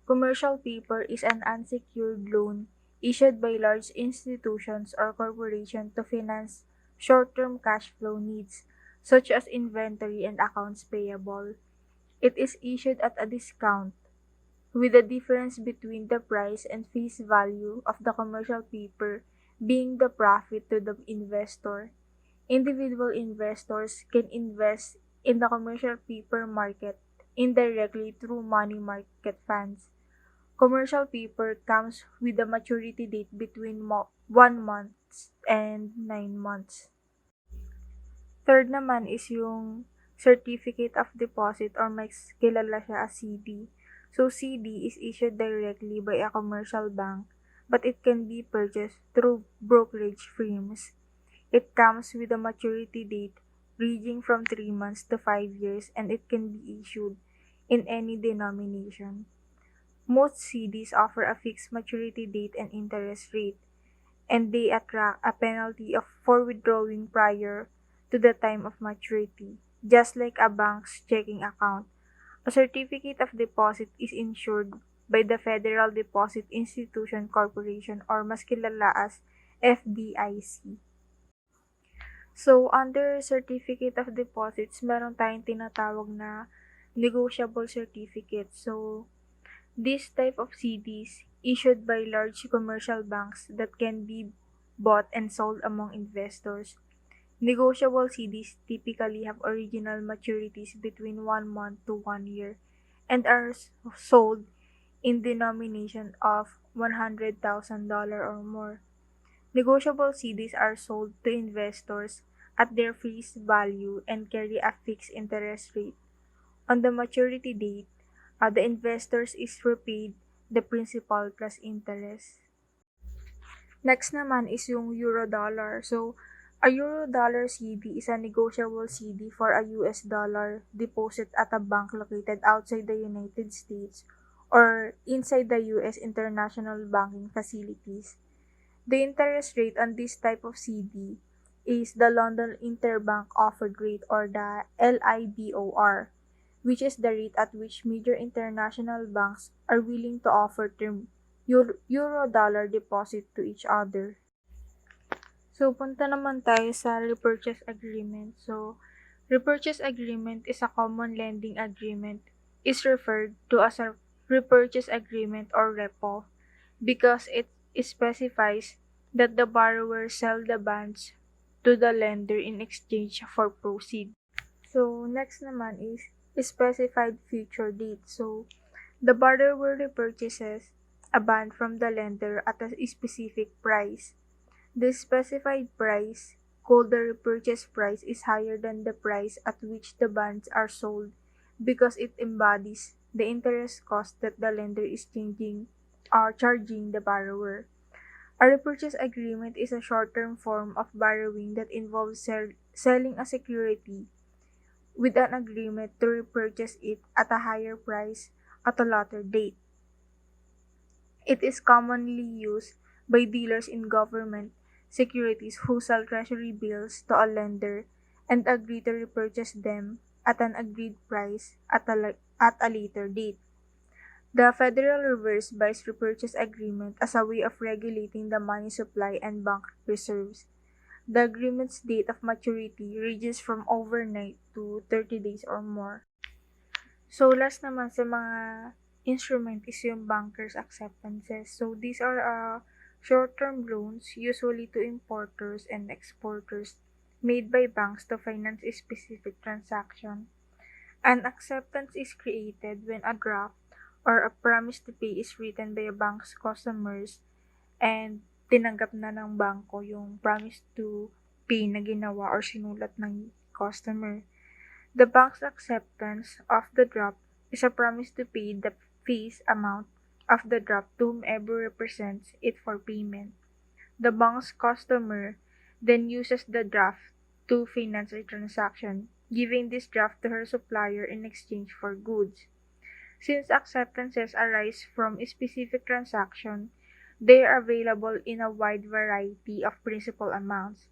commercial paper is an unsecured loan issued by large institutions or corporations to finance short-term cash flow needs, such as inventory and accounts payable. It is issued at a discount, with the difference between the price and face value of the commercial paper being the profit to the investor. Individual investors can invest in the commercial paper market indirectly through money market funds. Commercial paper comes with a maturity date between 1 month and 9 months. Third naman is yung Certificate of Deposit or mas kilala siya as CD. So CD is issued directly by a commercial bank but it can be purchased through brokerage firms. It comes with a maturity date ranging from 3 months to 5 years and it can be issued in any denomination. Most CDs offer a fixed maturity date and interest rate, and they attract a penalty for withdrawing prior to the time of maturity, just like a bank's checking account. A certificate of deposit is insured by the Federal Deposit Institution Corporation or mas kilala as FDIC. So, under Certificate of Deposits, meron tayong tinatawag na negotiable certificate. So, this type of CDs issued by large commercial banks that can be bought and sold among investors. Negotiable CDs typically have original maturities between 1 month to 1 year and are sold in denomination of $100,000 or more. Negotiable CDs are sold to investors at their face value and carry a fixed interest rate. On the maturity date, the investors is repaid the principal plus interest. Next naman is yung euro-dollar. So, a euro-dollar CD is a negotiable CD for a US dollar deposit at a bank located outside the United States or inside the US international banking facilities. The interest rate on this type of CD is the London Interbank Offered Rate or the LIBOR, which is the rate at which major international banks are willing to offer term euro-dollar deposit to each other. So, punta naman tayo sa repurchase agreement. So, repurchase agreement is a common lending agreement. Is referred to as a repurchase agreement or repo because it specifies that the borrower sell the bonds to the lender in exchange for proceeds. So, next naman is specified future date. So, the borrower repurchases a bond from the lender at a specific price. The specified price, called the repurchase price, is higher than the price at which the bonds are sold because it embodies the interest cost that the lender is charging the borrower. A repurchase agreement is a short-term form of borrowing that involves selling a security with an agreement to repurchase it at a higher price at a later date. It is commonly used by dealers in government securities who sell treasury bills to a lender and agree to repurchase them at an agreed price at a later date. The Federal Reserve buys repurchase agreement as a way of regulating the money supply and bank reserves. The agreement's date of maturity ranges from overnight to 30 days or more. So, last naman sa mga instrument is yung bankers' acceptances. So, these are short-term loans usually to importers and exporters. made by banks to finance a specific transaction. An acceptance is created when a draft or a promise to pay is written by a bank's customers and tinanggap na ng bangko yung promise to pay na ginawa or sinulat ng customer. The bank's acceptance of the draft is a promise to pay the fees amount of the draft to whomever represents it for payment. The bank's customer then uses the draft to finance a transaction, giving this draft to her supplier in exchange for goods. Since acceptances arise from a specific transaction, they are available in a wide variety of principal amounts.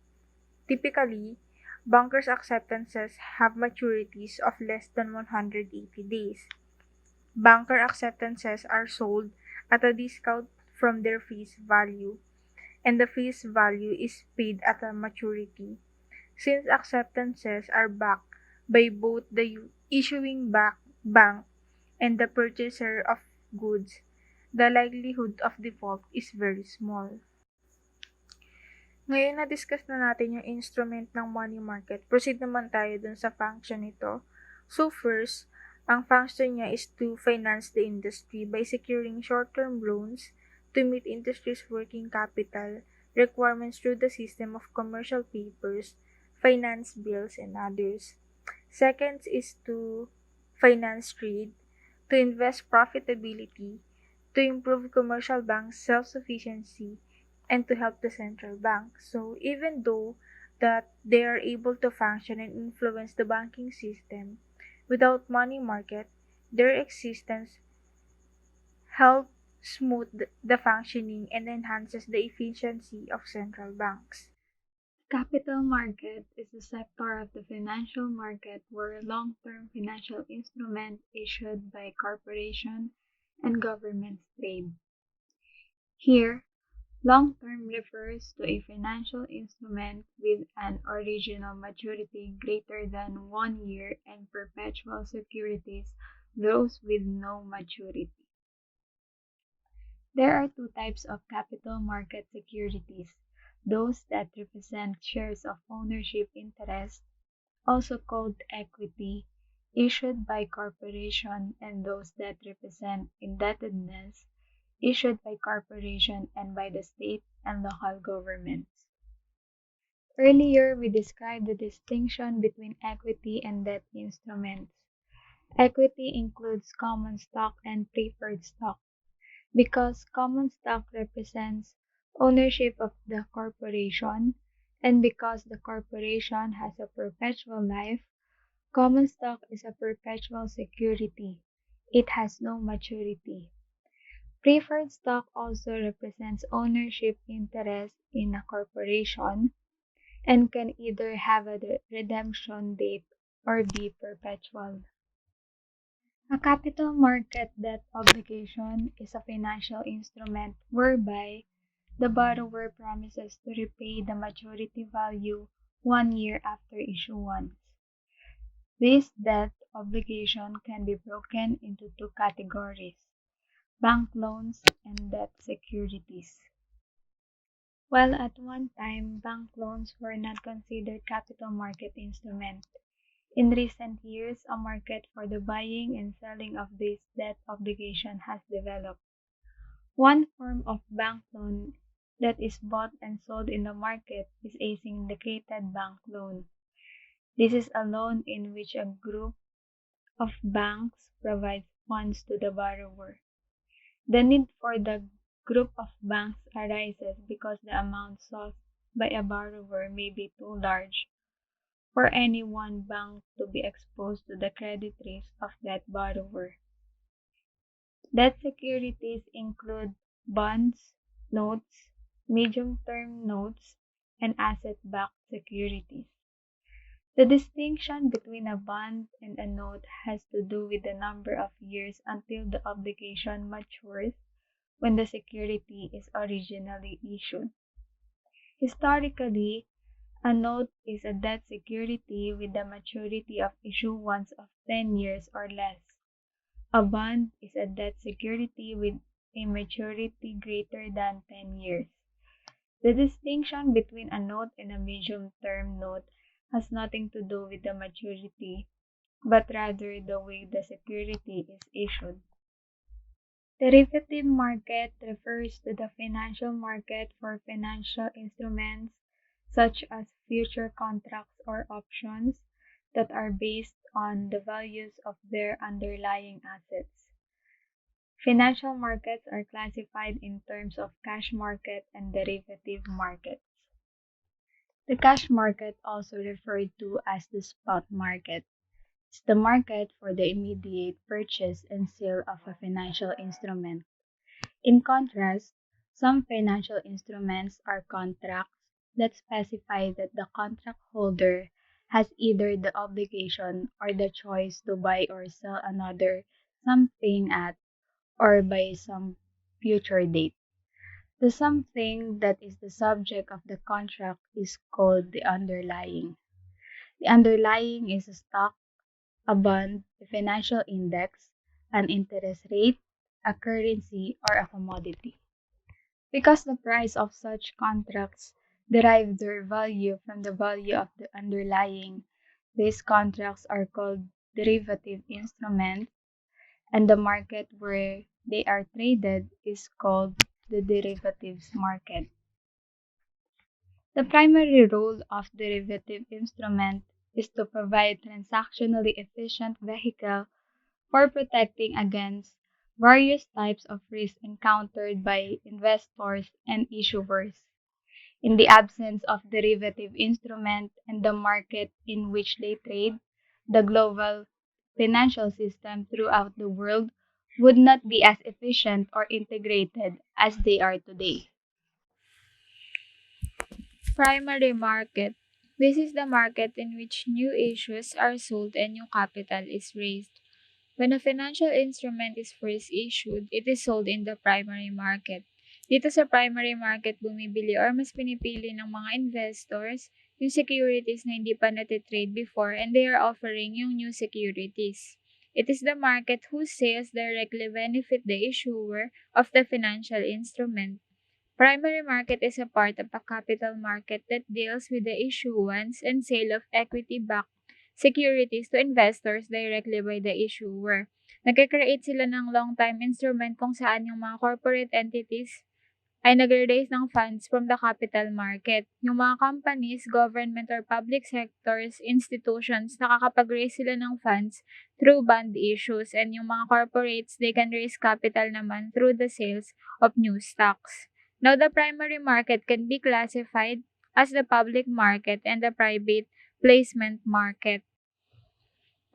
Typically, bankers' acceptances have maturities of less than 180 days. Banker acceptances are sold at a discount from their face value, and the face value is paid at a maturity. Since acceptances are backed by both the issuing bank and the purchaser of goods, the likelihood of default is very small. Ngayon na-discuss na natin yung instrument ng money market, proceed naman tayo dun sa function nito. So first, ang function niya is to finance the industry by securing short-term loans to meet industry's working capital requirements through the system of commercial papers, finance bills, and others. Second is to finance trade, to invest profitability, to improve commercial banks' self-sufficiency, and to help the central bank. So even though that they are able to function and influence the banking system, without money market, their existence helps smooth the functioning and enhances the efficiency of central banks. Capital market is a sector of the financial market where long-term financial instruments issued by corporations and governments trade. Here, long-term refers to a financial instrument with an original maturity greater than 1 year and perpetual securities, those with no maturity. There are two types of capital market securities: those that represent shares of ownership interest, also called equity, issued by corporation, and those that represent indebtedness, issued by corporation and by the state and local governments. Earlier, we described the distinction between equity and debt instruments. Equity includes common stock and preferred stock. Because common stock represents ownership of the corporation, and because the corporation has a perpetual life, common stock is a perpetual security. It has no maturity. Preferred stock also represents ownership interest in a corporation and can either have a redemption date or be perpetual. A capital market debt obligation is a financial instrument whereby the borrower promises to repay the maturity value 1 year after issuance. This debt obligation can be broken into two categories: bank loans and debt securities. While at one time bank loans were not considered capital market instruments, in recent years a market for the buying and selling of this debt obligation has developed. One form of bank loan that is bought and sold in the market is a syndicated bank loan. This is a loan in which a group of banks provides funds to the borrower. The need for the group of banks arises because the amount sought by a borrower may be too large for any one bank to be exposed to the credit risk of that borrower. Debt securities include bonds, notes, medium-term notes, and asset-backed securities. The distinction between a bond and a note has to do with the number of years until the obligation matures when the security is originally issued. Historically, a note is a debt security with a maturity of issuance of 10 years or less. A bond is a debt security with a maturity greater than 10 years. The distinction between a note and a medium-term note has nothing to do with the maturity, but rather the way the security is issued. Derivative market refers to the financial market for financial instruments such as future contracts or options that are based on the values of their underlying assets. Financial markets are classified in terms of cash market and derivative markets. The cash market, also referred to as the spot market, is the market for the immediate purchase and sale of a financial instrument. In contrast, some financial instruments are contracts that specify that the contract holder has either the obligation or the choice to buy or sell another something at or by some future date. The something that is the subject of the contract is called the underlying. The underlying is a stock, a bond, a financial index, an interest rate, a currency, or a commodity. Because the price of such contracts derive their value from the value of the underlying, these contracts are called derivative instruments, and the market where they are traded is called the derivatives market. The primary role of derivative instrument is to provide transactionally efficient vehicle for protecting against various types of risk encountered by investors and issuers. In the absence of derivative instrument and the market in which they trade, the global financial system throughout the world would not be as efficient or integrated as they are today. Primary market. This is the market in which new issues are sold and new capital is raised. When a financial instrument is first issued, it is sold in the primary market. Dito sa primary market, bumibili or mas pinipili ng mga investors yung securities na hindi pa natitrade before and they are offering yung new securities. It is the market whose sales directly benefit the issuer of the financial instrument. Primary market is a part of a capital market that deals with the issuance and sale of equity-backed securities to investors directly by the issuer. Nagkakreate sila ng long-time instrument kung saan yung mga corporate entities ay nagre-raise ng funds from the capital market. Yung mga companies, government or public sectors, institutions, nakakapag-raise sila ng funds through bond issues, and yung mga corporates, they can raise capital naman through the sales of new stocks. Now, the primary market can be classified as the public market and the private placement market.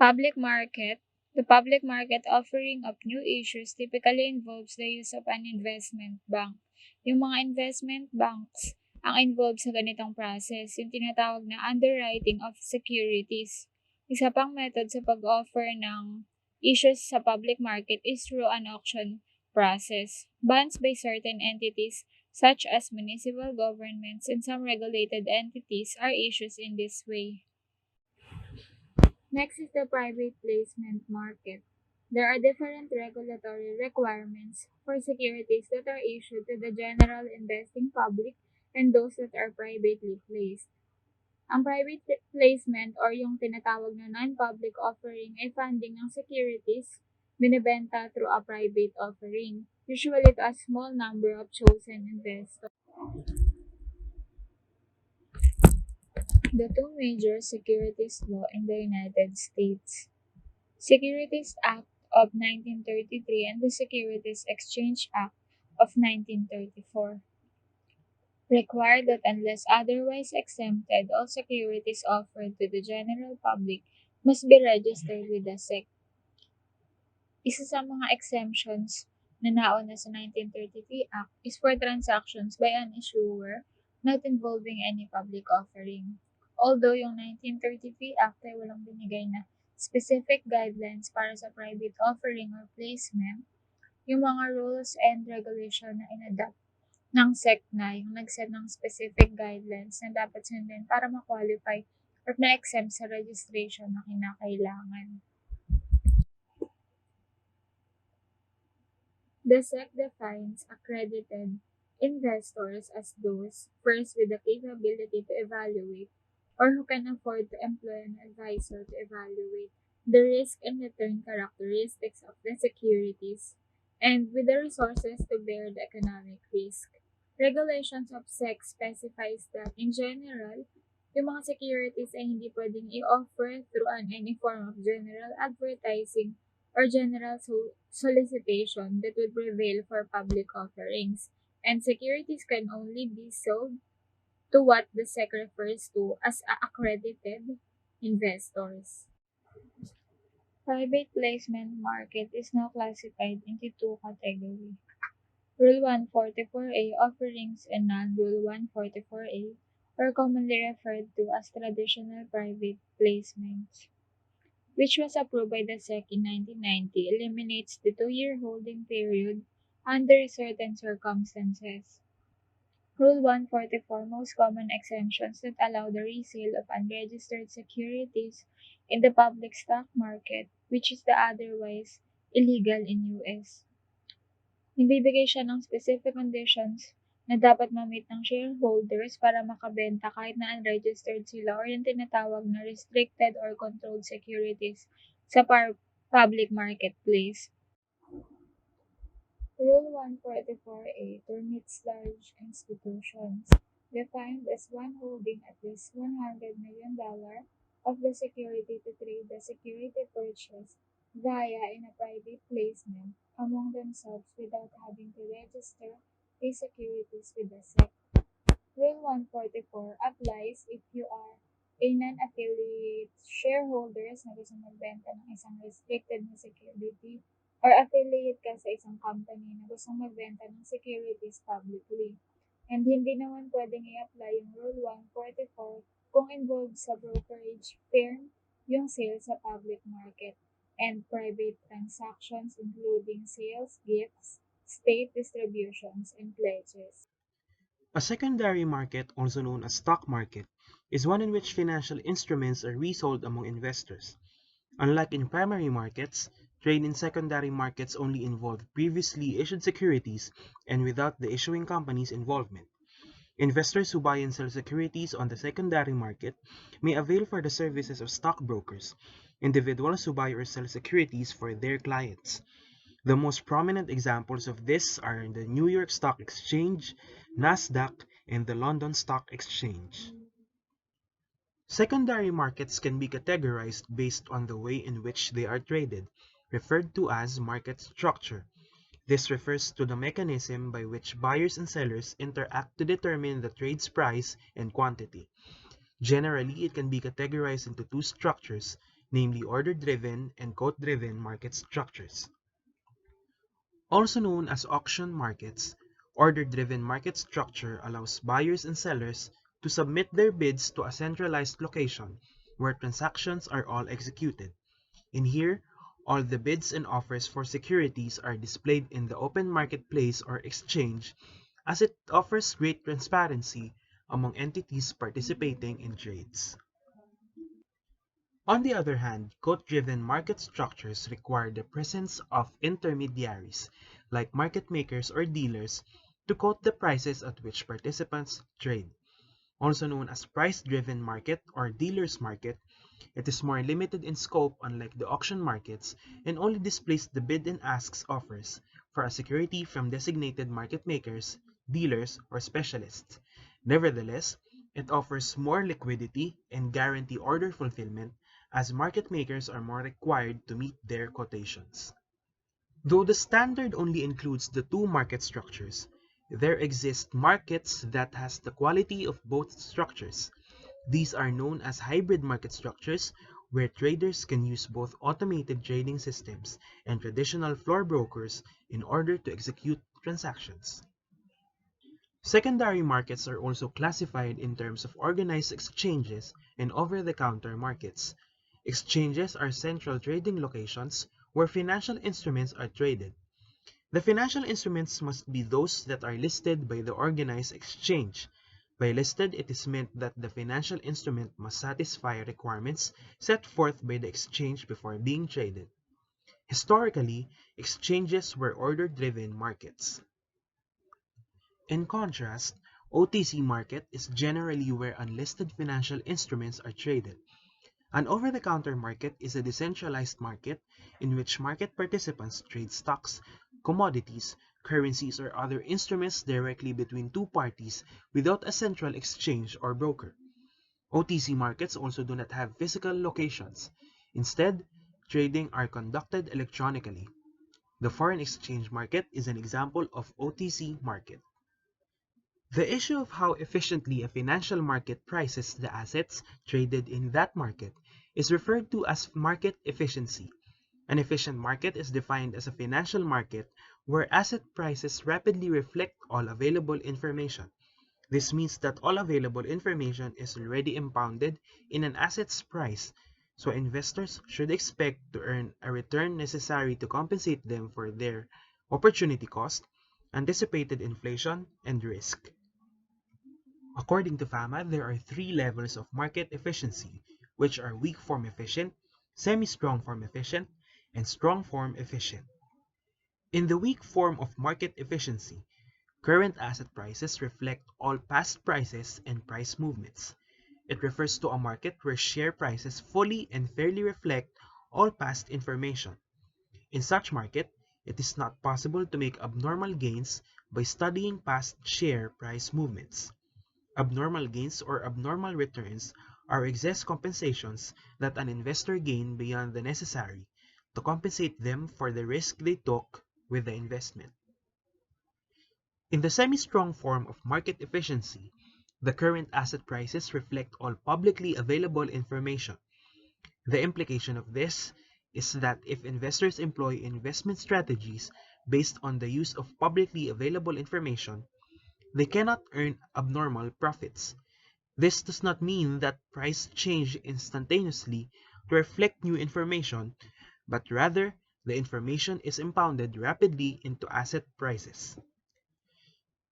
Public market. The public market offering of new issues typically involves the use of an investment bank. Yung mga investment banks ang involved sa ganitong process, yung tinatawag na underwriting of securities. Isa pang method sa pag-offer ng issues sa public market is through an auction process. Bonds by certain entities such as municipal governments and some regulated entities are issues in this way. Next is the private placement market. There are different regulatory requirements for securities that are issued to the general investing public and those that are privately placed. Ang private placement or yung tinatawag na non-public offering ay funding ng securities binibenta through a private offering, usually to a small number of chosen investors. The two major securities law in the United States. Securities Act of 1933 and the Securities Exchange Act of 1934 require that unless otherwise exempted, all securities offered to the general public must be registered with the SEC. Isa sa mga exemptions na nauna sa 1933 Act is for transactions by an issuer not involving any public offering. Although yung 1933 Act ay walang binigay na specific guidelines para sa private offering or placement, yung mga rules and regulation na inadapt ng SEC na yung nag-set ng specific guidelines na dapat sundin para ma-qualify or na-exempt sa registration na kinakailangan. The SEC defines accredited investors as those, first, with the capability to evaluate or who can afford to employ an advisor to evaluate the risk and return characteristics of the securities, and with the resources to bear the economic risk. Regulations of SEC specifies that, in general, yung mga securities ay hindi pwedeng i-offer through any form of general advertising or general solicitation that would prevail for public offerings, and securities can only be sold to what the SEC refers to as accredited investors. Private placement market is now classified into two categories. Rule 144A offerings and non-Rule 144A, or commonly referred to as traditional private placements, which was approved by the SEC in 1990, eliminates the 2-year holding period under certain circumstances. Rule 144 most common exemptions that allow the resale of unregistered securities in the public stock market, which is the otherwise illegal in US. Nagbibigay siya ng specific conditions na dapat ma-meet ng shareholders para makabenta kahit na unregistered sila, or yung tinatawag na restricted or controlled securities sa public marketplace. Rule 144A permits large institutions, defined as one holding at least $100 million of the security, to trade the security purchased via in a private placement among themselves without having to register these securities with the SEC. Rule 144 applies if you are a non-affiliate shareholders na gusto magbenta ng isang restricted na security, or affiliate ka sa isang company na gustong magbenta ng securities publicly. And hindi naman pwedeng i-apply yung Rule 144 kung involved sa brokerage firm yung sale sa public market and private transactions including sales, gifts, state distributions, and pledges. A secondary market, also known as stock market, is one in which financial instruments are resold among investors. Unlike in primary markets, trade in secondary markets only involve previously issued securities and without the issuing company's involvement. Investors who buy and sell securities on the secondary market may avail for the services of stockbrokers, individuals who buy or sell securities for their clients. The most prominent examples of this are the New York Stock Exchange, Nasdaq, and the London Stock Exchange. Secondary markets can be categorized based on the way in which they are traded, referred to as market structure. This refers to the mechanism by which buyers and sellers interact to determine the trade's price and quantity. Generally, it can be categorized into two structures, namely order-driven and quote-driven market structures. Also known as auction markets, order-driven market structure allows buyers and sellers to submit their bids to a centralized location where transactions are all executed. In here, all the bids and offers for securities are displayed in the open marketplace or exchange, as it offers great transparency among entities participating in trades. On the other hand, quote-driven market structures require the presence of intermediaries, like market makers or dealers, to quote the prices at which participants trade. Also known as price-driven market or dealer's market, it is more limited in scope, unlike the auction markets, and only displays the bid and asks offers for a security from designated market makers, dealers, or specialists. Nevertheless, it offers more liquidity and guarantee order fulfillment, as market makers are more required to meet their quotations. Though the standard only includes the two market structures, there exist markets that has the quality of both structures. These are known as hybrid market structures, where traders can use both automated trading systems and traditional floor brokers in order to execute transactions. Secondary markets are also classified in terms of organized exchanges and over-the-counter markets. Exchanges are central trading locations where financial instruments are traded. The financial instruments must be those that are listed by the organized exchange. By listed, it is meant that the financial instrument must satisfy requirements set forth by the exchange before being traded. Historically, exchanges were order-driven markets. In contrast, OTC market is generally where unlisted financial instruments are traded. An over-the-counter market is a decentralized market in which market participants trade stocks, commodities, currencies, or other instruments directly between two parties without a central exchange or broker. OTC markets also do not have physical locations. Instead, trading are conducted electronically. The foreign exchange market is an example of OTC market. The issue of how efficiently a financial market prices the assets traded in that market is referred to as market efficiency. An efficient market is defined as a financial market where asset prices rapidly reflect all available information. This means that all available information is already impounded in an asset's price, so investors should expect to earn a return necessary to compensate them for their opportunity cost, anticipated inflation, and risk. According to FAMA, there are three levels of market efficiency, which are weak form efficient, semi-strong form efficient, and strong form efficient. In the weak form of market efficiency, current asset prices reflect all past prices and price movements. It refers to a market where share prices fully and fairly reflect all past information. In such market, it is not possible to make abnormal gains by studying past share price movements. Abnormal gains or abnormal returns are excess compensations that an investor gain beyond the necessary to compensate them for the risk they took with the investment. In the semi-strong form of market efficiency, the current asset prices reflect all publicly available information. The implication of this is that if investors employ investment strategies based on the use of publicly available information, they cannot earn abnormal profits. This does not mean that price change instantaneously to reflect new information, but rather the information is impounded rapidly into asset prices.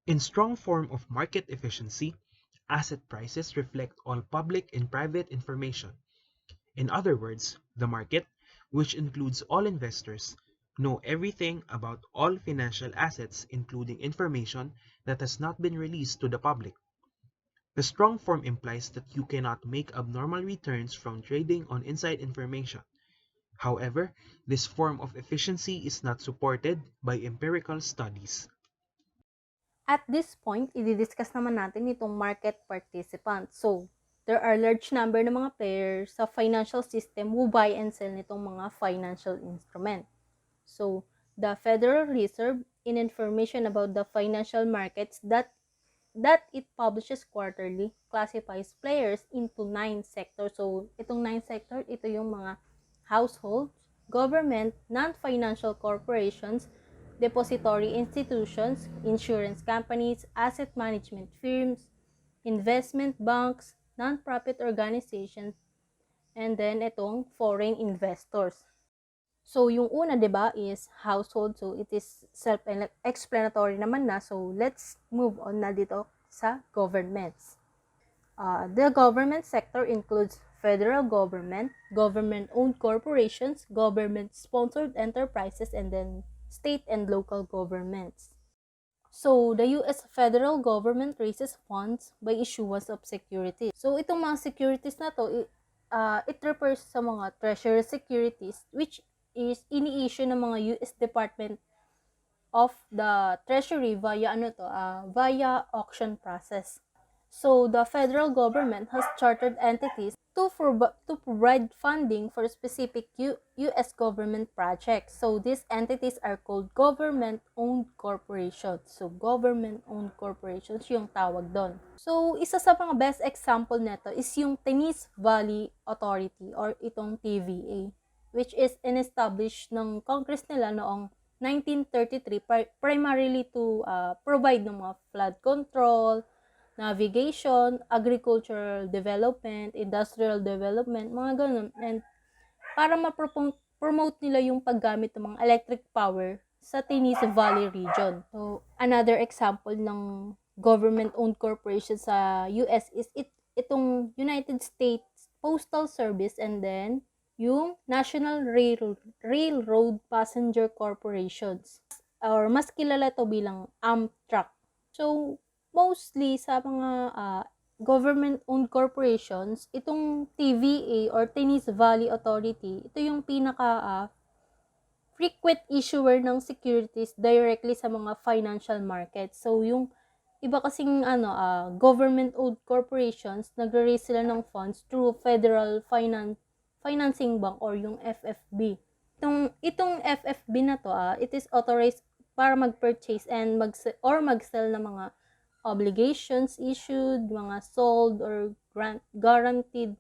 In strong form of market efficiency, asset prices reflect all public and private information. In other words, the market, which includes all investors, know everything about all financial assets including information that has not been released to the public. The strong form implies that you cannot make abnormal returns from trading on inside information. However, this form of efficiency is not supported by empirical studies. At this point, i-discuss naman natin itong market participants. So, there are large number ng mga players sa financial system who buy and sell nitong mga financial instrument. So, the Federal Reserve in information about the financial markets that it publishes quarterly classifies players into 9 sectors. So, itong 9 sector, ito yung mga households, government, non-financial corporations, depository institutions, insurance companies, asset management firms, investment banks, non-profit organizations, and then itong foreign investors. So, yung una, di ba, is household. So, it is self-explanatory naman na. So, let's move on na dito sa governments. The government sector includes federal government, government-owned corporations, government-sponsored enterprises, and then state and local governments. So, the U.S. federal government raises funds by issuance of securities. So, itong mga securities na to, it refers sa mga treasury securities which is ini-issue ng mga U.S. Department of the Treasury via auction process. So, the federal government has chartered entities to provide funding for specific U.S. government projects. So, these entities are called government-owned corporations. So, government-owned corporations yung tawag doon. So, isa sa mga best example nito is yung Tennessee Valley Authority or itong TVA, which is in-establish ng Congress nila noong 1933 primarily to provide ng mga flood control, navigation, agricultural development, industrial development, mga ganun. And para ma-promote nila yung paggamit ng mga electric power sa Tennessee Valley region. So, another example ng government-owned corporation sa US is itong United States Postal Service and then yung National Railroad Passenger Corporations or mas kilala to bilang Amtrak. So, Mostly sa mga government-owned corporations, itong TVA or Tennessee Valley Authority, ito yung pinaka frequent issuer ng securities directly sa mga financial markets. So, yung iba kasing government-owned corporations, nagre-raise sila ng funds through Federal Financing Bank or yung FFB. Itong FFB na to, it is authorized para mag-purchase and mag-sell ng mga obligations issued, mga sold or guaranteed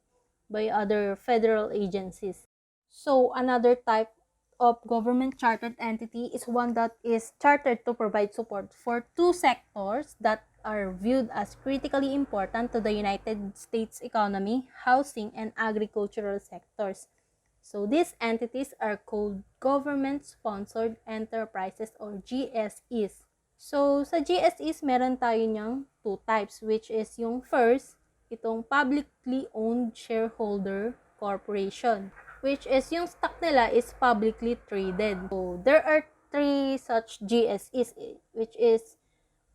by other federal agencies. So, another type of government chartered entity is one that is chartered to provide support for two sectors that are viewed as critically important to the United States economy, housing and agricultural sectors. So, these entities are called government-sponsored enterprises or GSEs. So, sa GSEs, meron tayo niyang two types, which is yung first, itong publicly owned shareholder corporation, which is yung stock nila is publicly traded. So, there are three such GSEs, which is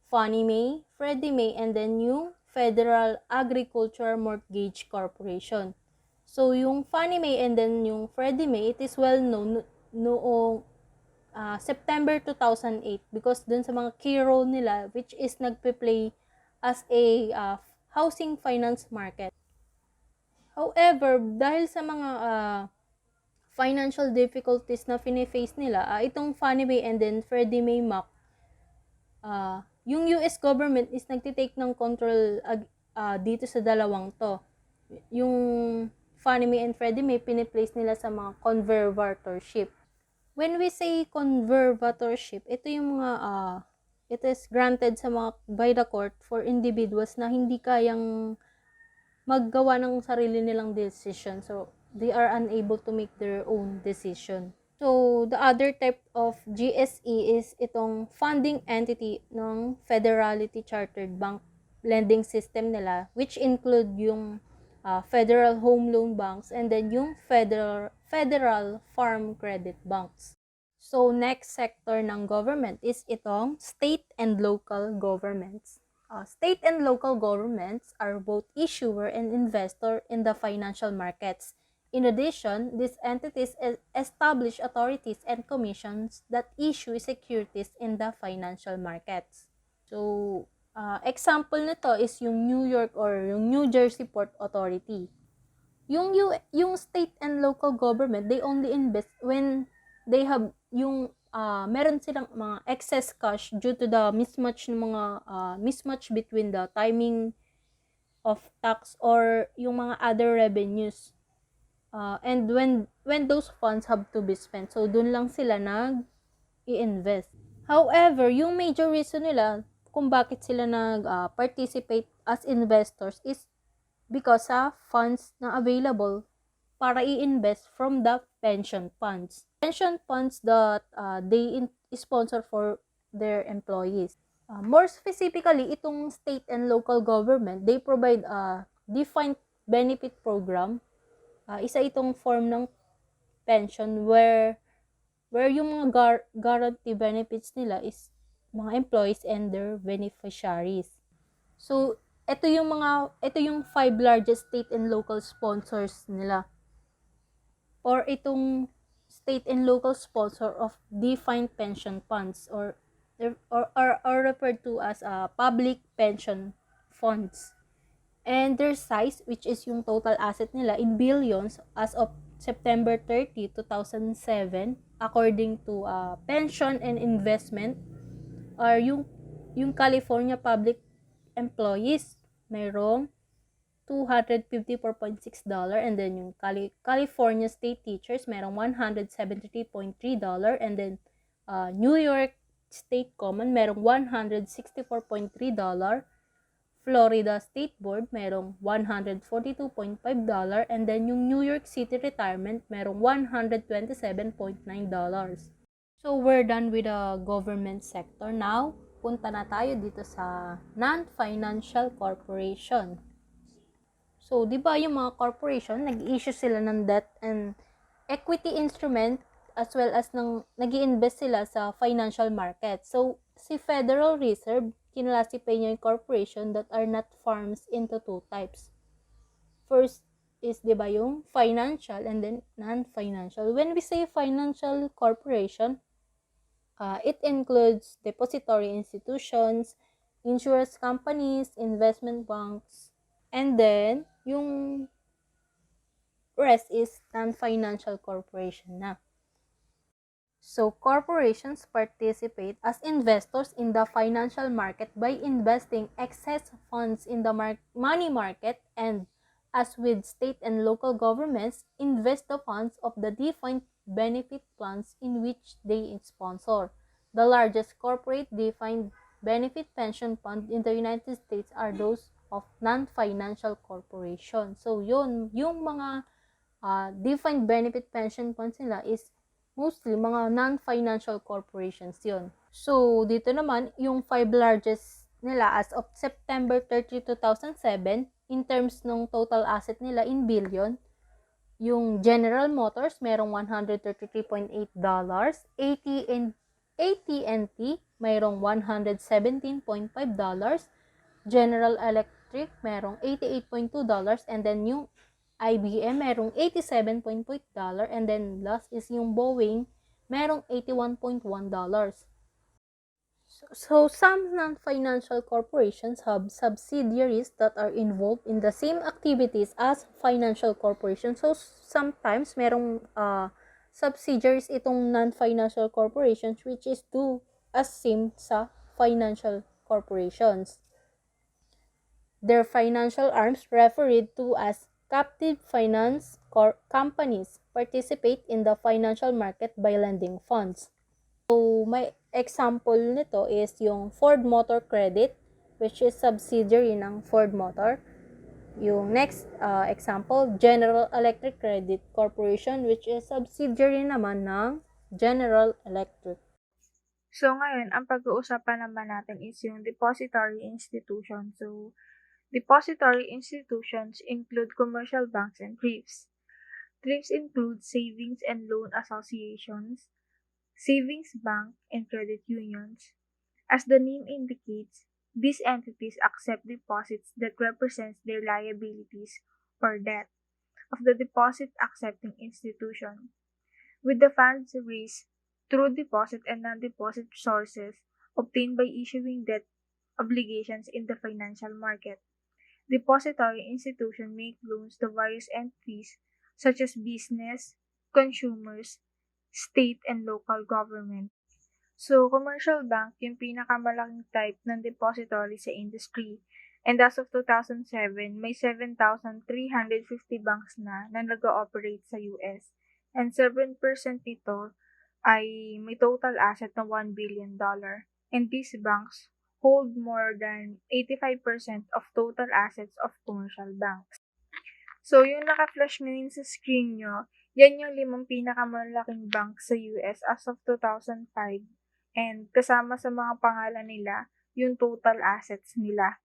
Fannie Mae, Freddie Mae, and then yung Federal Agricultural Mortgage Corporation. So, yung Fannie Mae and then yung Freddie Mae, it is well known noong September 2008 because dun sa mga key role nila which is nagpe-play as a housing finance market. However, dahil sa mga financial difficulties na fini-face nila, itong Fannie Mae and then Freddie Mae Mac, yung US government is nagtitake ng control dito sa dalawang to. Yung Fannie Mae and Freddie Mae, piniplace nila sa mga conservatorship. When we say conservatorship, ito yung mga it is granted sa mga by the court for individuals na hindi kayang maggawa ng sarili nilang decision. So, they are unable to make their own decision. So, the other type of GSE is itong funding entity ng Federality Chartered Bank lending system nila, which include yung Federal Home Loan Banks and then yung Federal Farm Credit Banks. So, next sector ng government is itong state and local governments. State and local governments are both issuer and investor in the financial markets. In addition, these entities establish authorities and commissions that issue securities in the financial markets. So, example nito is yung New York or yung New Jersey Port Authority. Yung state and local government, they only invest when they have yung meron silang mga excess cash due to the mismatch ng mga mismatch between the timing of tax or yung mga other revenues. And when those funds have to be spent, so dun lang sila i-invest. However, yung major reason nila kung bakit sila participate as investors is because sa funds na available para i-invest from the pension funds. Pension funds that they sponsor for their employees. More specifically, itong state and local government, they provide a defined benefit program. Isa itong form ng pension where yung mga guarantee benefits nila is mga employees and their beneficiaries. So, ito yung 5 largest state and local sponsors nila. Or itong state and local sponsor of defined pension funds or referred to as public pension funds. And their size, which is yung total asset nila in billions as of September 30, 2007, according to pension and investment, or yung California public employees, mayroong $254.6 and then yung California state teachers merong $173.3 and then New York State Common merong $164.3, Florida State Board merong $142.5 and then yung New York City Retirement merong $127.9. So we're done with the government sector. Now, punta na tayo dito sa non-financial corporation. So, di ba yung mga corporation, nag-issue sila ng debt and equity instrument as well as nag-i-invest sila sa financial market. So, si Federal Reserve, kinlasify niya yung corporation that are not farms into two types. First is, di ba, yung financial and then non-financial. When we say financial corporation, it includes depository institutions, insurance companies, investment banks, and then yung rest is non-financial corporation na. So, corporations participate as investors in the financial market by investing excess funds in the money market, and, as with state and local governments, invest the funds of the defined benefit plans in which they sponsor. The largest corporate defined benefit pension fund in the United States are those of non-financial corporations. So, yun, yung mga defined benefit pension funds nila is mostly mga non-financial corporations yun. So, dito naman, yung 5 largest nila as of September 30, 2007, in terms ng total asset nila in billion, yung General Motors, merong $133.8, AT&T, mayroong $117.5, General Electric, merong $88.2, and then yung IBM, merong $87.8, and then last is yung Boeing, merong $81.1. So some non-financial corporations have subsidiaries that are involved in the same activities as financial corporations. So sometimes merong subsidiaries itong non-financial corporations which is do as same sa financial corporations. Their financial arms, referred to as captive finance companies, participate in the financial market by lending funds. So, may example nito is yung Ford Motor Credit, which is subsidiary ng Ford Motor. Yung next example, General Electric Credit Corporation, which is subsidiary naman ng General Electric. So, ngayon, ang pag-uusapan naman natin is yung depository institution. So, depository institutions include commercial banks and thrifts. Thrifts include savings and loan associations, savings bank, and credit unions. As the name indicates, these entities accept deposits that represent their liabilities or debt of the deposit accepting institution, with the funds raised through deposit and non-deposit sources obtained by issuing debt obligations in the financial market. Depository institutions make loans to various entities such as business, consumers, state, and local government. So, commercial bank yung pinakamalaking type ng depository sa industry. And as of 2007, may 7,350 banks na nag-ooperate sa US. And 7% nito ay may total asset na $1 billion. And these banks hold more than 85% of total assets of commercial banks. So, yung naka-flash ngayon sa screen nyo, yan yung 5 pinakamalaking bank sa US as of 2005. And kasama sa mga pangalan nila, yung total assets nila.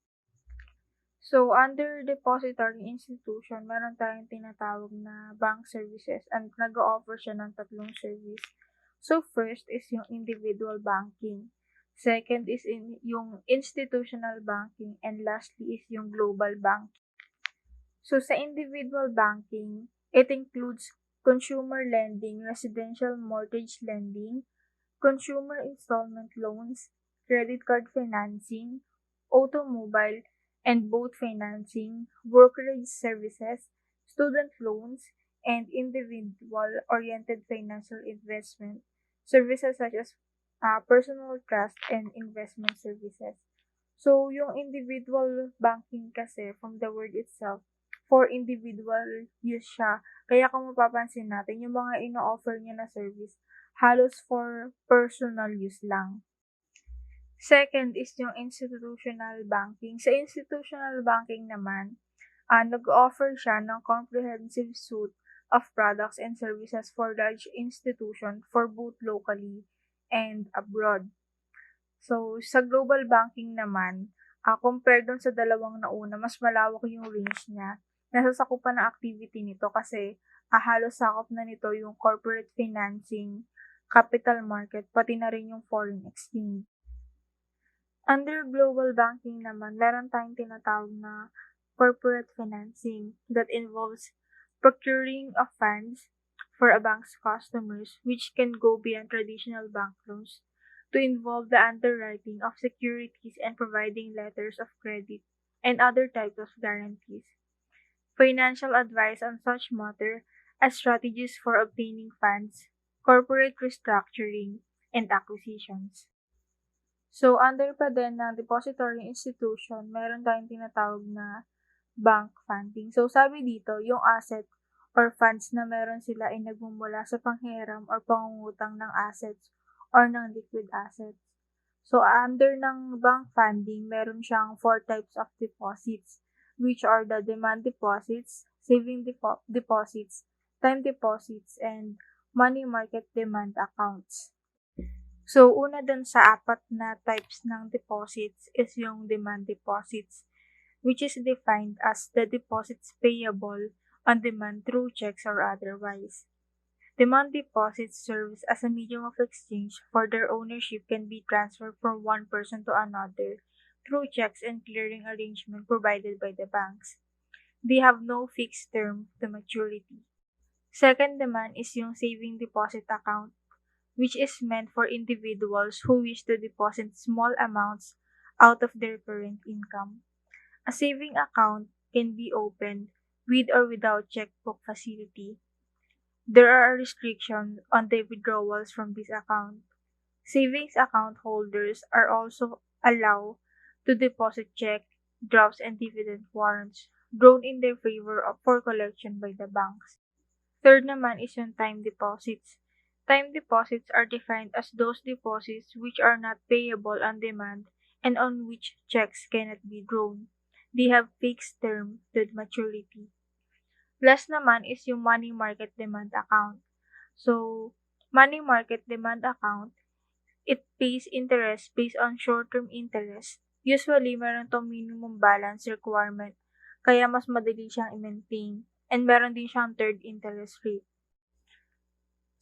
So, under depository institution, meron tayong tinatawag na bank services and nag-o-offer siya ng 3 service. So, first is yung individual banking. Second is yung institutional banking. And lastly is yung global banking. So, sa individual banking, it includes consumer lending, residential mortgage lending, consumer installment loans, credit card financing, automobile and boat financing, brokerage services, student loans, and individual-oriented financial investment services such as personal trust and investment services. So, yung individual banking kasi, from the word itself, for individual use siya. Kaya kung mapapansin natin, yung mga ino-offer niya na service, halos for personal use lang. Second is yung institutional banking. Sa institutional banking naman, nag-offer siya ng comprehensive suite of products and services for large institution for both locally and abroad. So, sa global banking naman, compared dun sa dalawang nauna, mas malawak yung range niya. Nasasakupan ng activity nito kasi halos sakop na nito yung corporate financing, capital market, pati na rin yung foreign exchange. Under global banking naman, meron tayong tinatawag na corporate financing that involves procuring of funds for a bank's customers, which can go beyond traditional bank loans to involve the underwriting of securities and providing letters of credit and other types of guarantees. Financial advice on such matter as strategies for obtaining funds, corporate restructuring, and acquisitions. So, under pa din ng depository institution, meron tayong tinatawag na bank funding. So, sabi dito, yung asset or funds na meron sila ay nagmumula sa panghiram or pangungutang ng assets or ng liquid assets. So, under ng bank funding, meron siyang four types of deposits, which are the demand deposits, saving deposits, time deposits, and money market demand accounts. So, una dun sa apat na types ng deposits is yung demand deposits, which is defined as the deposits payable on demand through checks or otherwise. Demand deposits serves as a medium of exchange for their ownership can be transferred from one person to another through checks and clearing arrangement provided by the banks. They have no fixed term to maturity. Second naman is yung saving deposit account, which is meant for individuals who wish to deposit small amounts out of their current income. A saving account can be opened with or without checkbook facility. There are restrictions on the withdrawals from this account. Savings account holders are also allowed to deposit check, drafts, and dividend warrants drawn in their favor for collection by the banks. Third naman is yung time deposits. Time deposits are defined as those deposits which are not payable on demand and on which checks cannot be drawn. They have fixed term to maturity. Last naman is yung money market demand account. So, money market demand account, it pays interest based on short-term interest. Usually, meron tong minimum balance requirement, kaya mas madali siyang i-maintain. And meron din siyang third interest rate.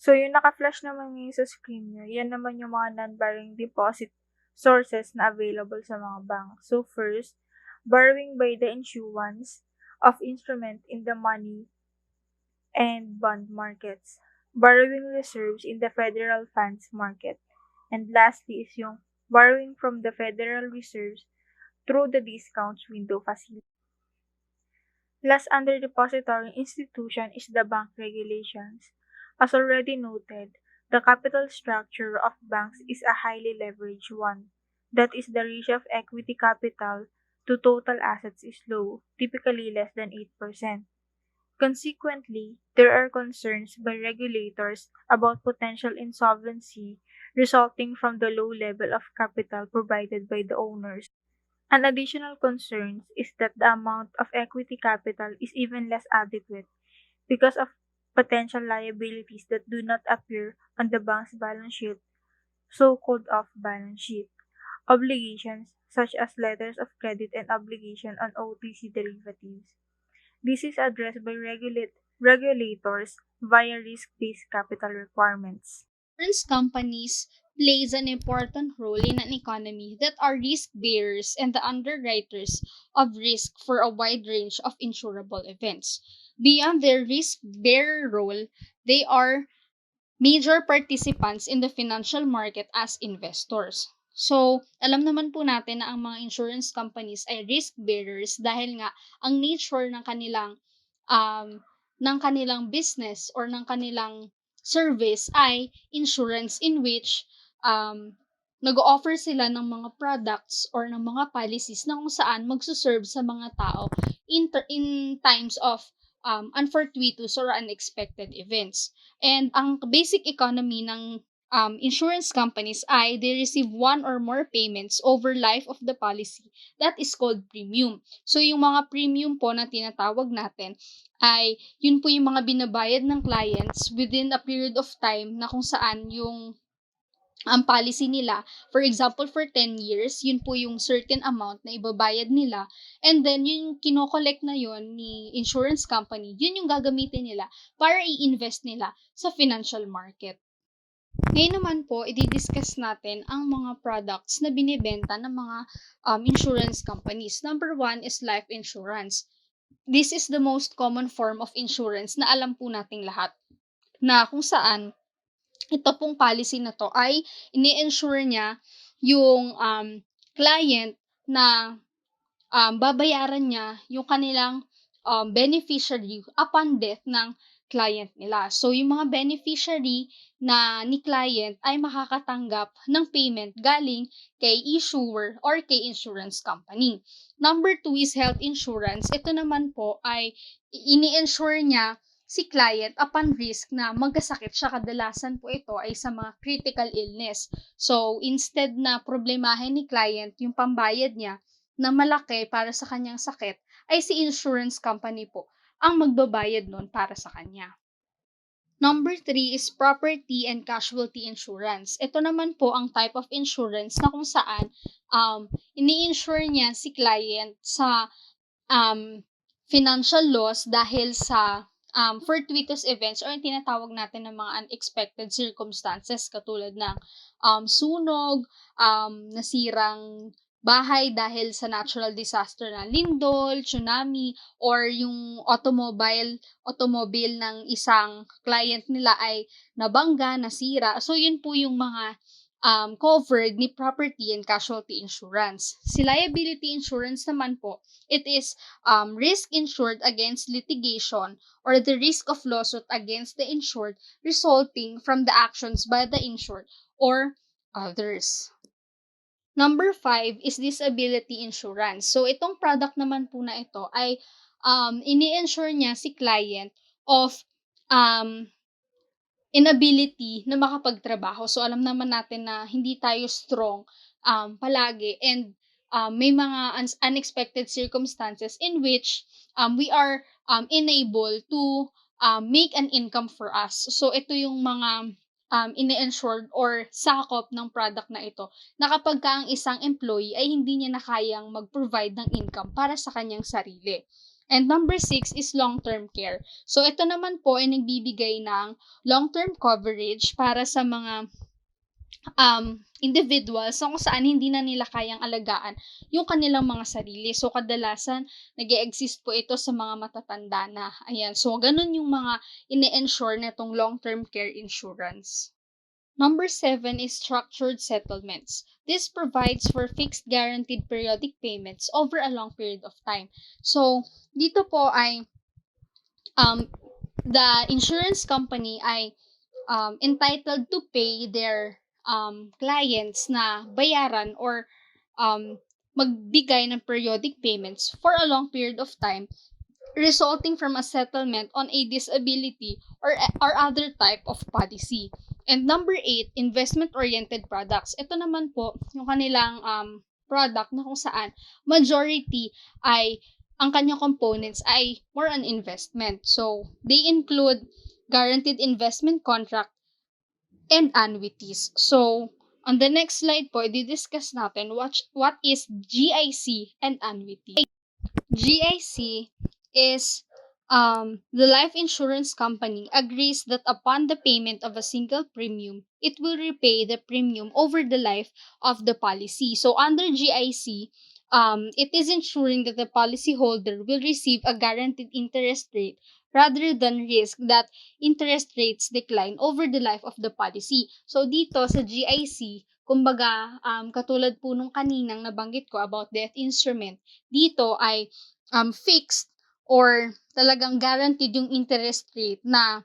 So, yung naka-flash naman ngayon sa screen nyo, yan naman yung mga non-borrowing deposit sources na available sa mga bank. So, first, borrowing by the issuance of instrument in the money and bond markets. Borrowing reserves in the federal funds market. And lastly is yung borrowing from the Federal Reserves through the discounts window facility. Last under depository institution is the bank regulations. As already noted, the capital structure of banks is a highly leveraged one. That is, the ratio of equity capital to total assets is low, typically less than 8%. Consequently, there are concerns by regulators about potential insolvency resulting from the low level of capital provided by the owners. An additional concern is that the amount of equity capital is even less adequate because of potential liabilities that do not appear on the bank's balance sheet, so-called off-balance sheet, obligations such as letters of credit and obligation on OTC derivatives. This is addressed by regulators via risk-based capital requirements. Insurance companies plays an important role in an economy that are risk bearers and the underwriters of risk for a wide range of insurable events. Beyond their risk bearer role, they are major participants in the financial market as investors. So, alam naman po natin na ang mga insurance companies ay risk bearers dahil nga ang nature um, ng kanilang business or ng kanilang service ay insurance in which nag-offer sila ng mga products or ng mga policies na kung saan magsuserve sa mga tao in times of unfortuitous or unexpected events. And ang basic economy ng insurance companies ay they receive one or more payments over life of the policy. That is called premium. So, yung mga premium po na tinatawag natin ay yun po yung mga binabayad ng clients within a period of time na kung saan yung ang policy nila, for example, for 10 years, yun po yung certain amount na ibabayad nila. And then, yung kinokollect na yun ni insurance company, yun yung gagamitin nila para i-invest nila sa financial market. Ngayon naman po, i-discuss natin ang mga products na binibenta ng mga insurance companies. Number one is life insurance. This is the most common form of insurance na alam po nating lahat. Na kung saan, ito pong policy na to ay ini-insure niya yung client na babayaran niya yung kanilang beneficiary upon death ng client nila. So, yung mga beneficiary na ni client ay makakatanggap ng payment galing kay issuer or kay insurance company. Number two is health insurance. Ito naman po ay ini-insure niya si client upon risk na magkasakit siya. Kadalasan po ito ay sa mga critical illness. So, instead na problemahin ni client yung pambayad niya, na malaki para sa kanyang sakit, ay si insurance company po ang magbabayad nun para sa kanya. Number three is property and casualty insurance. Ito naman po ang type of insurance na kung saan ini-insure niya si client sa financial loss dahil sa fortuitous events or yung tinatawag natin ng mga unexpected circumstances katulad ng sunog, nasirang bahay dahil sa natural disaster na lindol, tsunami, or yung automobile ng isang client nila ay nabangga, nasira. So, yun po yung mga covered ni property and casualty insurance. Si liability insurance naman po, it is risk insured against litigation or the risk of lawsuit against the insured resulting from the actions by the insured or others. Number five is disability insurance. So, itong product naman po na ito ay ini-insure niya si client of um, inability na makapagtrabaho. So, alam naman natin na hindi tayo strong palagi and may mga unexpected circumstances in which we are unable to make an income for us. So, ito yung mga ini-insured or sakop ng product na ito na kapag ka ang isang employee ay hindi niya na kayang mag-provide ng income para sa kanyang sarili. And number six is long-term care. So, ito naman po ay nagbibigay ng long-term coverage para sa mga individuals kung saan hindi na nila kayang alagaan yung kanilang mga sarili. So, kadalasan, nag-e-exist po ito sa mga matatanda na. Ayan. So, ganun yung mga ini-insure na itong long-term care insurance. Number seven is structured settlements. This provides for fixed guaranteed periodic payments over a long period of time. So, dito po ay the insurance company ay entitled to pay their clients na bayaran or magbigay ng periodic payments for a long period of time resulting from a settlement on a disability or other type of policy. And number 8, investment-oriented products. Ito naman po yung kanilang product na kung saan majority ay ang kanyang components ay more on investment. So, they include guaranteed investment contract and annuities. So, on the next slide po, i-discuss natin what is GIC and annuity. GIC is the life insurance company agrees that upon the payment of a single premium, it will repay the premium over the life of the policy. So under GIC, it is ensuring that the policyholder will receive a guaranteed interest rate rather than risk that interest rates decline over the life of the policy. So dito sa GIC, kumbaga katulad po nung kaninang nabanggit ko about death instrument, dito ay fixed or talagang guaranteed yung interest rate na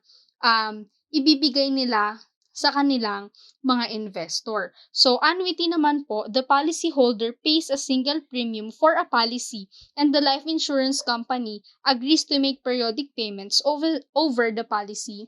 ibibigay nila sa kanilang mga investor. So, annuity naman po, the policyholder pays a single premium for a policy and the life insurance company agrees to make periodic payments over the policy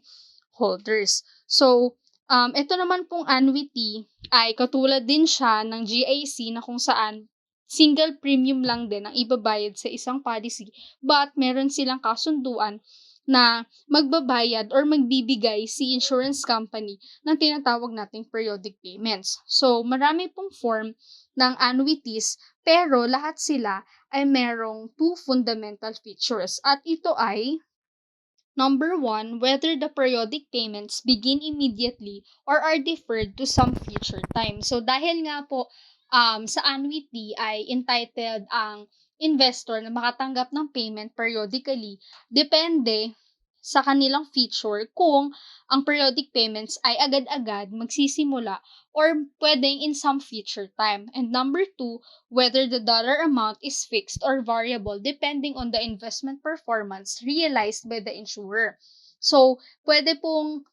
holders. So, ito naman pong annuity ay katulad din siya ng GIC na kung saan single premium lang din ang ibabayad sa isang policy but meron silang kasunduan na magbabayad or magbibigay si insurance company ng tinatawag nating periodic payments. So, marami pong form ng annuities pero lahat sila ay merong two fundamental features at ito ay Number one, whether the periodic payments begin immediately or are deferred to some future time. So dahil nga po sa annuity ay entitled ang investor na makatanggap ng payment periodically, depende sa kanilang feature kung ang periodic payments ay agad-agad magsisimula or pwedeng in some future time. And number two, whether the dollar amount is fixed or variable depending on the investment performance realized by the insurer. So, pwede pong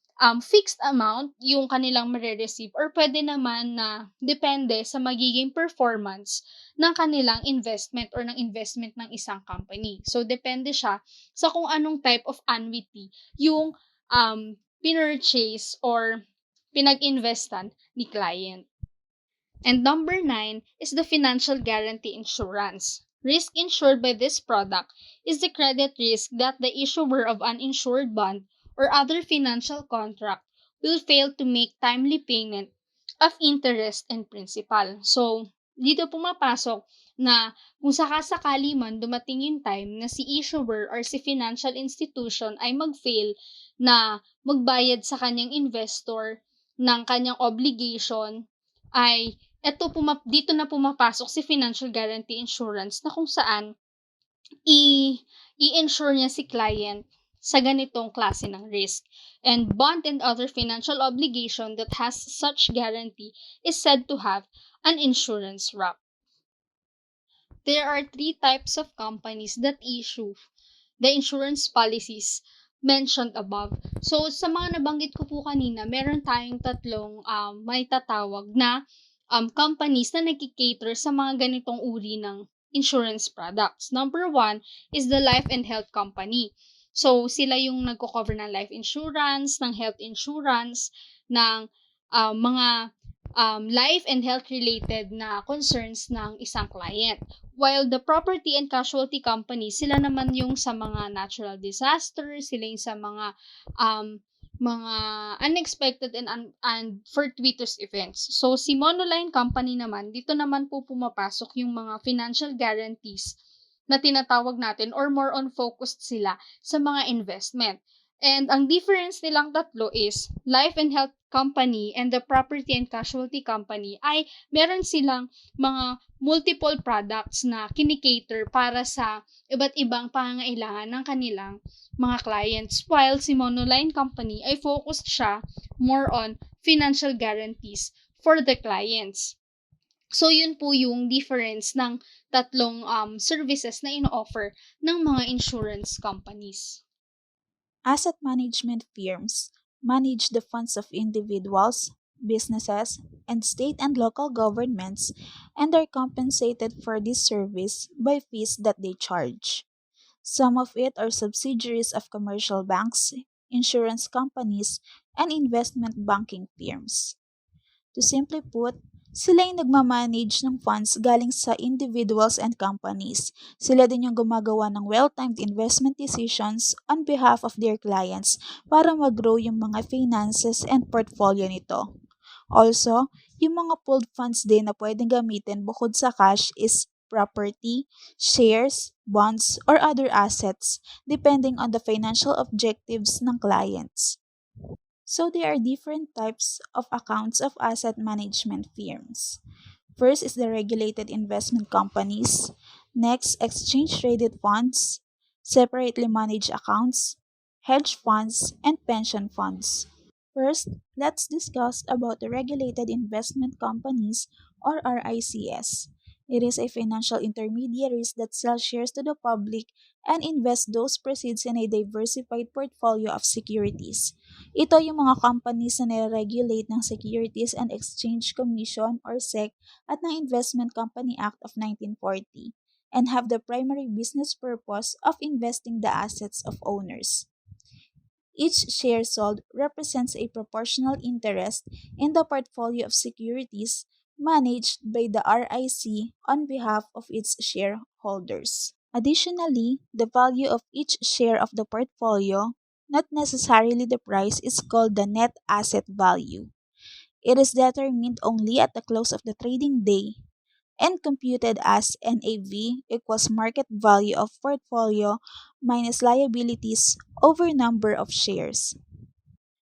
fixed amount yung kanilang marireceive or pwede naman na depende sa magiging performance ng kanilang investment or ng investment ng isang company. So, depende siya sa kung anong type of annuity yung pinurchase or pinag-investan ni client. And number nine is the financial guarantee insurance. Risk insured by this product is the credit risk that the issuer of an insured bond or other financial contract will fail to make timely payment of interest and principal. So, dito pumapasok na kung sakasakali man dumating yung time na si issuer or si financial institution ay mag-fail na magbayad sa kanyang investor ng kanyang obligation, ay dito na pumapasok si financial guarantee insurance na kung saan i-insure niya si client sa ganitong klase ng risk. And bond and other financial obligation that has such guarantee is said to have an insurance wrap. There are three types of companies that issue the insurance policies mentioned above. So, sa mga nabanggit ko po kanina, meron tayong tatlong may tatawag na companies na nagkikater sa mga ganitong uri ng insurance products. Number one is the life and health company. So, sila yung nagko-cover ng life insurance, ng health insurance, ng mga life and health related na concerns ng isang client. While the property and casualty company, sila naman yung sa mga natural disasters, sila yung sa mga unexpected and fortuitous events. So, si Monoline Company naman, dito naman po pumapasok yung mga financial guarantees na tinatawag natin or more on focused sila sa mga investment. And ang difference nilang tatlo is life and health company and the property and casualty company ay meron silang mga multiple products na kinikater para sa iba't ibang pangangailangan ng kanilang mga clients. While si Monoline Company ay focused siya more on financial guarantees for the clients. So, yun po yung difference ng tatlong services na ino-offer ng mga insurance companies. Asset management firms manage the funds of individuals, businesses, and state and local governments and are compensated for this service by fees that they charge. Some of it are subsidiaries of commercial banks, insurance companies, and investment banking firms. To simply put, sila yung nagmamanage ng funds galing sa individuals and companies. Sila din yung gumagawa ng well-timed investment decisions on behalf of their clients para mag-grow yung mga finances and portfolio nito. Also, yung mga pooled funds din na pwedeng gamitin bukod sa cash is property, shares, bonds, or other assets depending on the financial objectives ng clients. So there are different types of accounts of asset management firms. First is the regulated investment companies. Next, exchange traded funds, separately managed accounts, hedge funds, and pension funds. First, let's discuss about the regulated investment companies or RICS. It is a financial intermediaries that sell shares to the public and invest those proceeds in a diversified portfolio of securities. Ito yung mga companies na nire-regulate ng Securities and Exchange Commission or SEC at ng Investment Company Act of 1940 and have the primary business purpose of investing the assets of owners. Each share sold represents a proportional interest in the portfolio of securities managed by the RIC on behalf of its shareholders. Additionally, the value of each share of the portfolio, not necessarily the price, is called the net asset value. It is determined only at the close of the trading day. and computed as NAV equals market value of portfolio minus liabilities over number of shares.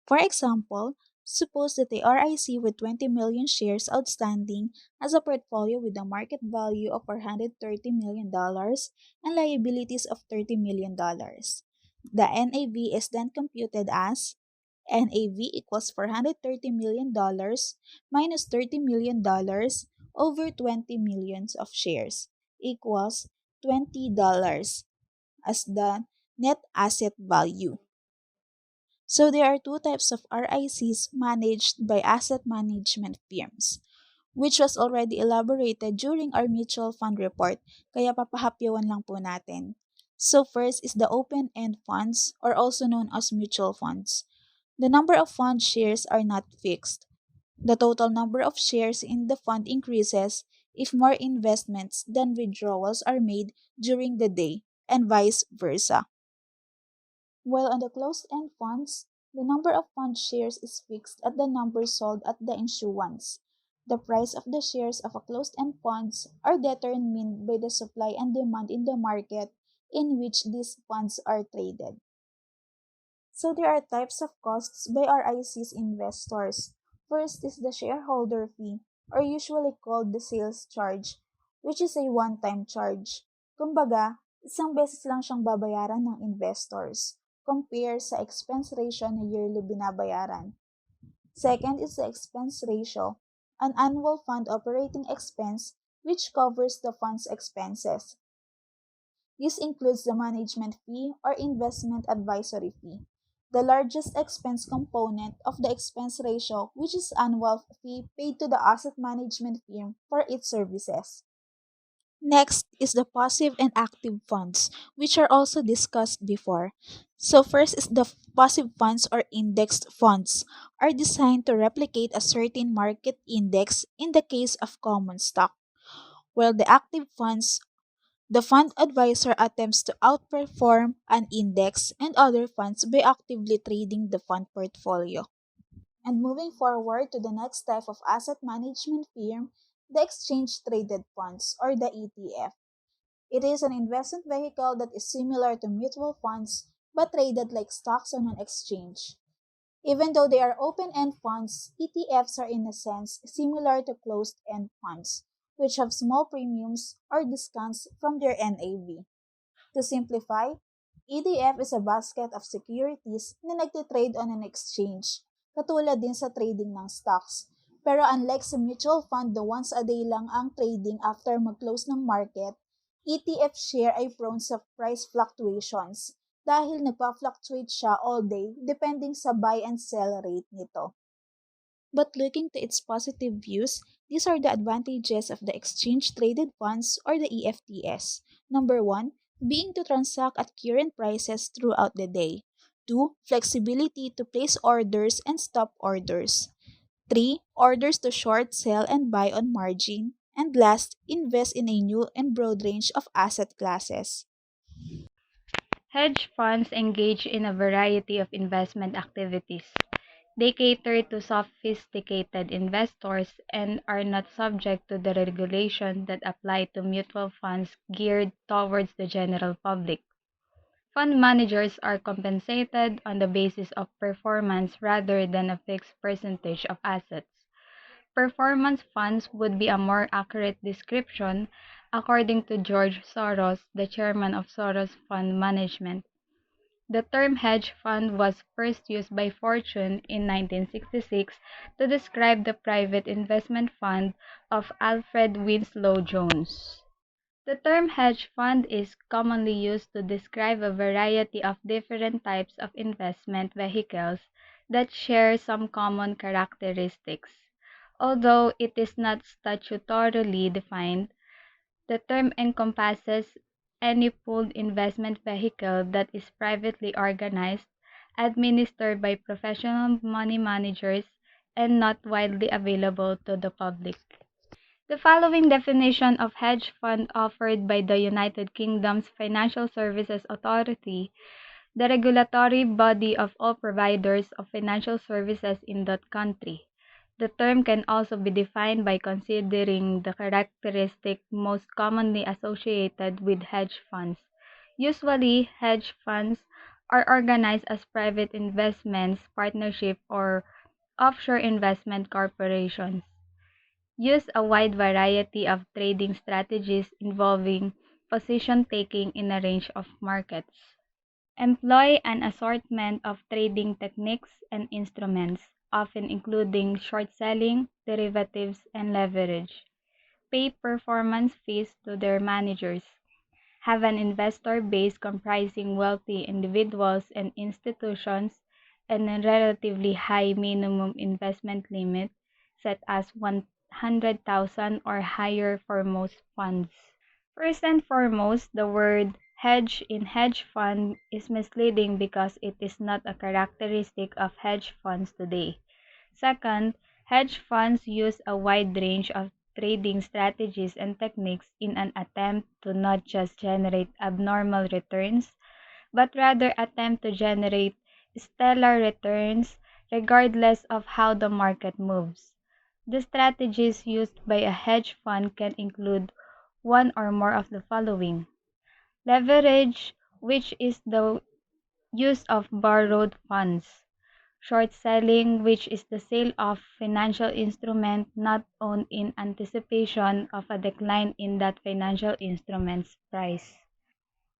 For example, suppose that the RIC with 20 million shares outstanding has a portfolio with a market value of $430 million and liabilities of $30 million. The NAV is then computed as NAV equals $430 million minus $30 million over 20 millions of shares equals $20 as the net asset value. So there are two types of RICs managed by asset management firms, which was already elaborated during our mutual fund report, kaya papahapyawan lang po natin. So first is the open-end funds, or also known as mutual funds. The number of fund shares are not fixed. The total number of shares in the fund increases if more investments than withdrawals are made during the day, and vice versa. While on the closed-end funds, the number of fund shares is fixed at the number sold at the issuance. The price of the shares of a closed-end funds are determined by the supply and demand in the market in which these funds are traded. So there are types of costs by RIC's investors. First is the shareholder fee, or usually called the sales charge, which is a one-time charge. Kumbaga, isang beses lang siyang babayaran ng investors, compare sa expense ratio na yearly binabayaran. Second is the expense ratio, an annual fund operating expense which covers the fund's expenses. This includes the management fee or investment advisory fee. The largest expense component of the expense ratio, which is annual fee paid to the asset management firm for its services. Next is the passive and active funds, which are also discussed before. So first is the passive funds or indexed funds are designed to replicate a certain market index in the case of common stock, while the active funds, the fund advisor attempts to outperform an index and other funds by actively trading the fund portfolio. And moving forward to the next type of asset management firm, the exchange traded funds or the ETF. It is an investment vehicle that is similar to mutual funds but traded like stocks on an exchange. Even though they are open-end funds, ETFs are in a sense similar to closed-end funds, which have small premiums or discounts from their NAV. To simplify, ETF is a basket of securities na nagtitrade on an exchange, katulad din sa trading ng stocks. Pero unlike sa mutual fund na once a day lang ang trading after mag-close ng market, ETF share ay prone sa price fluctuations dahil nagpa-fluctuate siya all day depending sa buy and sell rate nito. But looking to its positive views, these are the advantages of the exchange traded funds or the EFTS. Number 1, being to transact at current prices throughout the day. 2, flexibility to place orders and stop orders. 3, orders to short, sell, and buy on margin. And last, invest in a new and broad range of asset classes. Hedge funds engage in a variety of investment activities. They cater to sophisticated investors and are not subject to the regulations that apply to mutual funds geared towards the general public. Fund managers are compensated on the basis of performance rather than a fixed percentage of assets. Performance funds would be a more accurate description, according to George Soros, the chairman of Soros Fund Management. The term hedge fund was first used by Fortune in 1966 to describe the private investment fund of Alfred Winslow Jones. The term hedge fund is commonly used to describe a variety of different types of investment vehicles that share some common characteristics. Although it is not statutorily defined, the term encompasses any pooled investment vehicle that is privately organized, administered by professional money managers, and not widely available to the public. The following definition of hedge fund offered by the United Kingdom's Financial Services Authority, the regulatory body of all providers of financial services in that country. The term can also be defined by considering the characteristic most commonly associated with hedge funds. Usually, hedge funds are organized as private investments, partnership, or offshore investment corporations. Use a wide variety of trading strategies involving position taking in a range of markets. Employ an assortment of trading techniques and instruments, often including short selling, derivatives, and leverage. Pay performance fees to their managers. Have an investor base comprising wealthy individuals and institutions, and a relatively high minimum investment limit, set as 100,000 or higher for most funds. First and foremost, the word hedge in hedge fund is misleading because it is not a characteristic of hedge funds today. Second, hedge funds use a wide range of trading strategies and techniques in an attempt to not just generate abnormal returns, but rather attempt to generate stellar returns regardless of how the market moves. The strategies used by a hedge fund can include one or more of the following: leverage, which is the use of borrowed funds; short selling, which is the sale of financial instrument not owned in anticipation of a decline in that financial instrument's price;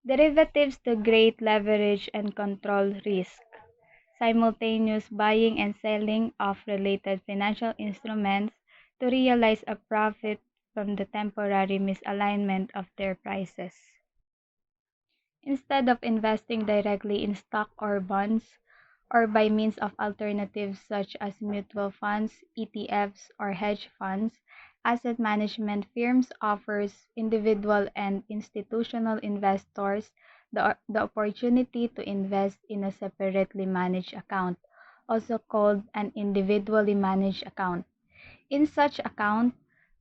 derivatives, to create leverage and control risk; simultaneous buying and selling of related financial instruments to realize a profit from the temporary misalignment of their prices. Instead of investing directly in stock or bonds, or by means of alternatives such as mutual funds, ETFs, or hedge funds, asset management firms offers individual and institutional investors the opportunity to invest in a separately managed account, also called an individually managed account. In such account,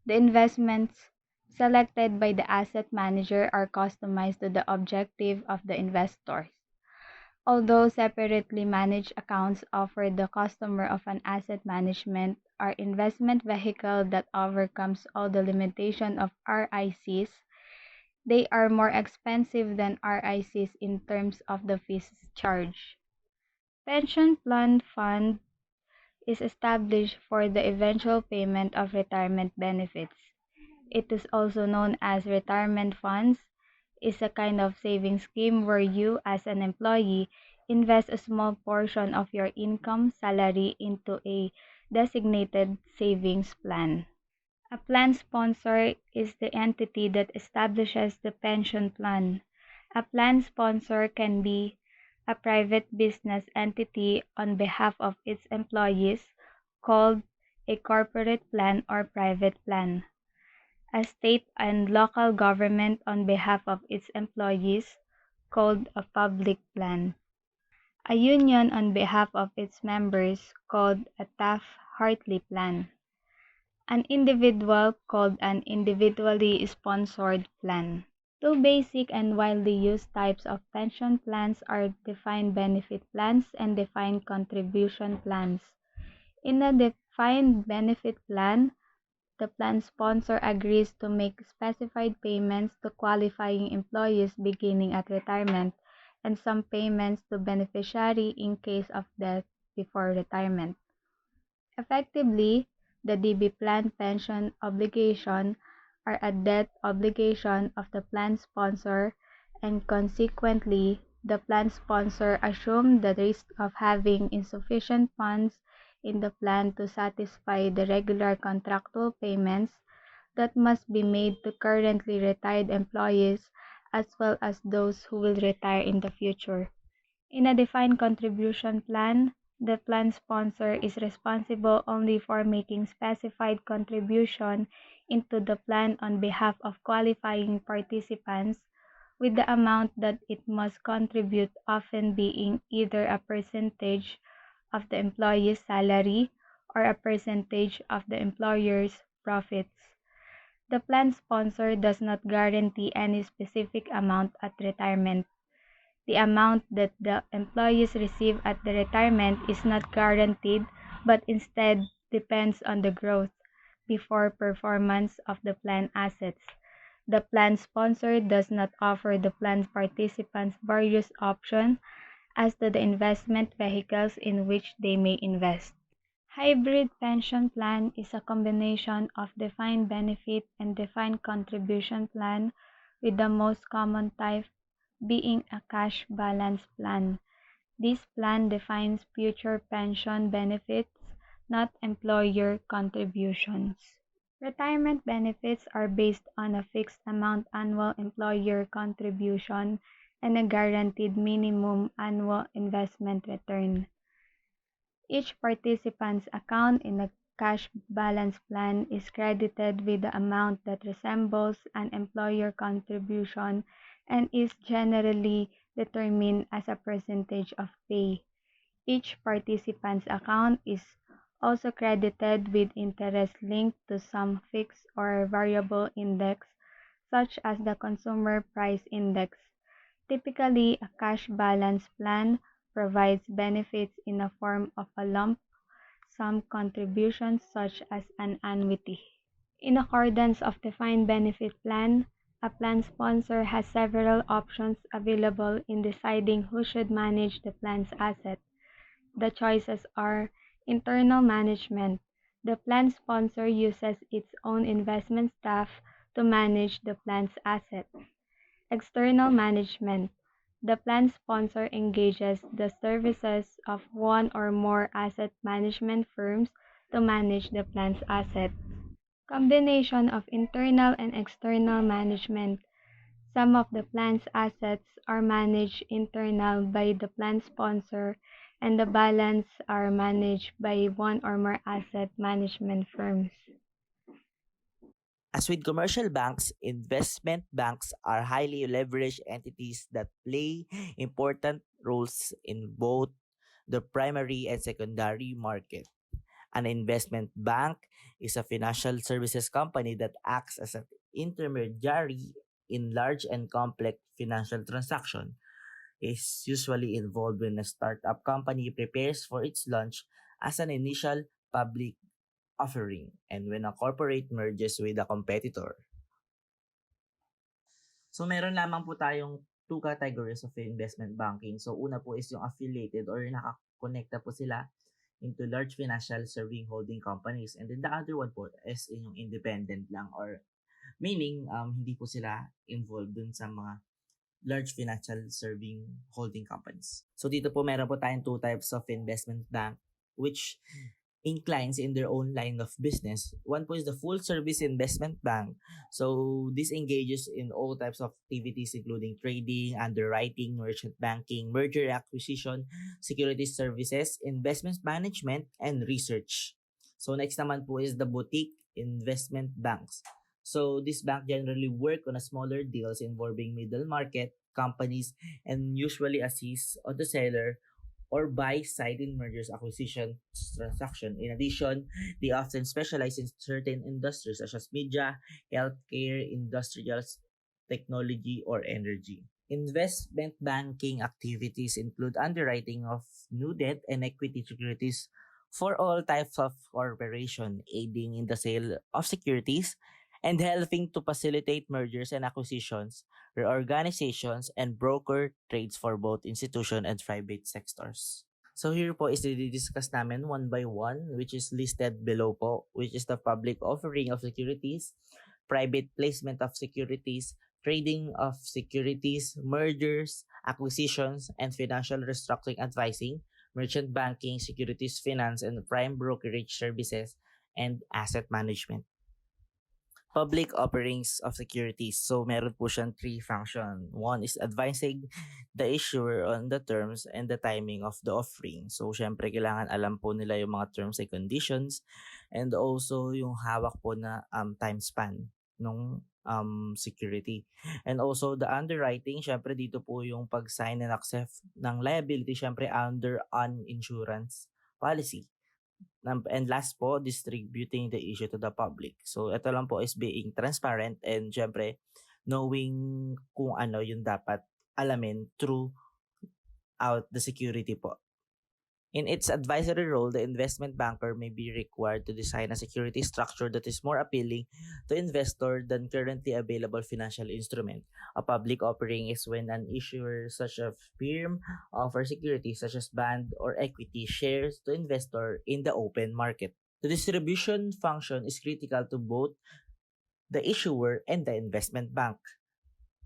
the investments selected by the asset manager are customized to the objective of the investors. Although separately managed accounts offer the customer of an asset management or investment vehicle that overcomes all the limitation of RICs, they are more expensive than RICs in terms of the fees charged. Pension plan fund is established for the eventual payment of retirement benefits. It is also known as retirement funds, is a kind of saving scheme where you, as an employee, invest a small portion of your income salary into a designated savings plan. A plan sponsor is the entity that establishes the pension plan. A plan sponsor can be a private business entity on behalf of its employees, called a corporate plan or private plan; a state and local government on behalf of its employees, called a public plan; a union on behalf of its members, called a Taft-Hartley plan; an individual, called an individually sponsored plan. Two basic and widely used types of pension plans are defined benefit plans and defined contribution plans. In a defined benefit plan, the plan sponsor agrees to make specified payments to qualifying employees beginning at retirement, and some payments to beneficiary in case of death before retirement. Effectively, the DB plan pension obligation are a debt obligation of the plan sponsor, and consequently, the plan sponsor assumes the risk of having insufficient funds in the plan to satisfy the regular contractual payments that must be made to currently retired employees as well as those who will retire in the future. In a defined contribution plan, the plan sponsor is responsible only for making specified contribution into the plan on behalf of qualifying participants, with the amount that it must contribute often being either a percentage of the employee's salary or a percentage of the employer's profits. The plan sponsor does not guarantee any specific amount at retirement. The amount that the employees receive at the retirement is not guaranteed, but instead depends on the growth before performance of the plan assets. The plan sponsor does not offer the plan participants various options as to the investment vehicles in which they may invest. Hybrid pension plan is a combination of defined benefit and defined contribution plan, with the most common type being a cash balance plan. This plan defines future pension benefits, not employer contributions. Retirement benefits are based on a fixed amount annual employer contribution and a guaranteed minimum annual investment return. Each participant's account in a cash balance plan is credited with the amount that resembles an employer contribution and is generally determined as a percentage of pay. Each participant's account is also credited with interest linked to some fixed or variable index, such as the Consumer Price Index. Typically, a cash balance plan provides benefits in the form of a lump sum contribution such as an annuity. In accordance of defined benefit plan, a plan sponsor has several options available in deciding who should manage the plan's asset. The choices are internal management. The plan sponsor uses its own investment staff to manage the plan's asset. External management. The plan sponsor engages the services of one or more asset management firms to manage the plan's asset. Combination of internal and external management. Some of the plan's assets are managed internal by the plan sponsor and the balance are managed by one or more asset management firms. As with commercial banks, investment banks are highly leveraged entities that play important roles in both the primary and secondary market. An investment bank is a financial services company that acts as an intermediary in large and complex financial transactions. Is usually involved when a startup company prepares for its launch as an initial public offering and when a corporate merges with a competitor. So meron lamang po tayong two categories of investment banking. So una po is yung affiliated or nakakonekta po sila into large financial serving holding companies. And then the other one po is yung independent lang or meaning hindi po sila involved dun sa mga large financial serving holding companies. So dito po meron po tayong two types of investment bank which inclines in their own line of business. One po is the full service investment bank. So this engages in all types of activities including trading, underwriting, merchant banking, merger acquisition, securities services, investment management, and research. So next naman po is the boutique investment banks. So this bank generally work on a smaller deals involving middle market companies and usually assist on the seller or buy side in mergers acquisition transaction. In addition, they often specialize in certain industries such as media, healthcare, industrials, technology, or energy. Investment banking activities include underwriting of new debt and equity securities for all types of corporation, aiding in the sale of securities and helping to facilitate mergers and acquisitions, reorganizations, and broker trades for both institution and private sectors. So here po is discuss namin one by one which is listed below po, which is the public offering of securities, private placement of securities, trading of securities, mergers, acquisitions, and financial restructuring advising, merchant banking, securities finance, and prime brokerage services, and asset management. Public offerings of securities. So, meron po siyang three function. One is advising the issuer on the terms and the timing of the offering. So, syempre, kailangan alam po nila yung mga terms and conditions and also yung hawak po na time span ng security. And also, the underwriting, syempre, dito po yung pag-sign and accept ng liability, syempre, under an insurance policy. And last po, distributing the issue to the public. So, ito lang po is being transparent and syempre, knowing kung ano yung dapat alamin throughout the security po. In its advisory role, the investment banker may be required to design a security structure that is more appealing to investor than currently available financial instrument. A public offering is when an issuer such as firm offers securities such as bond or equity shares to investor in the open market. The distribution function is critical to both the issuer and the investment bank.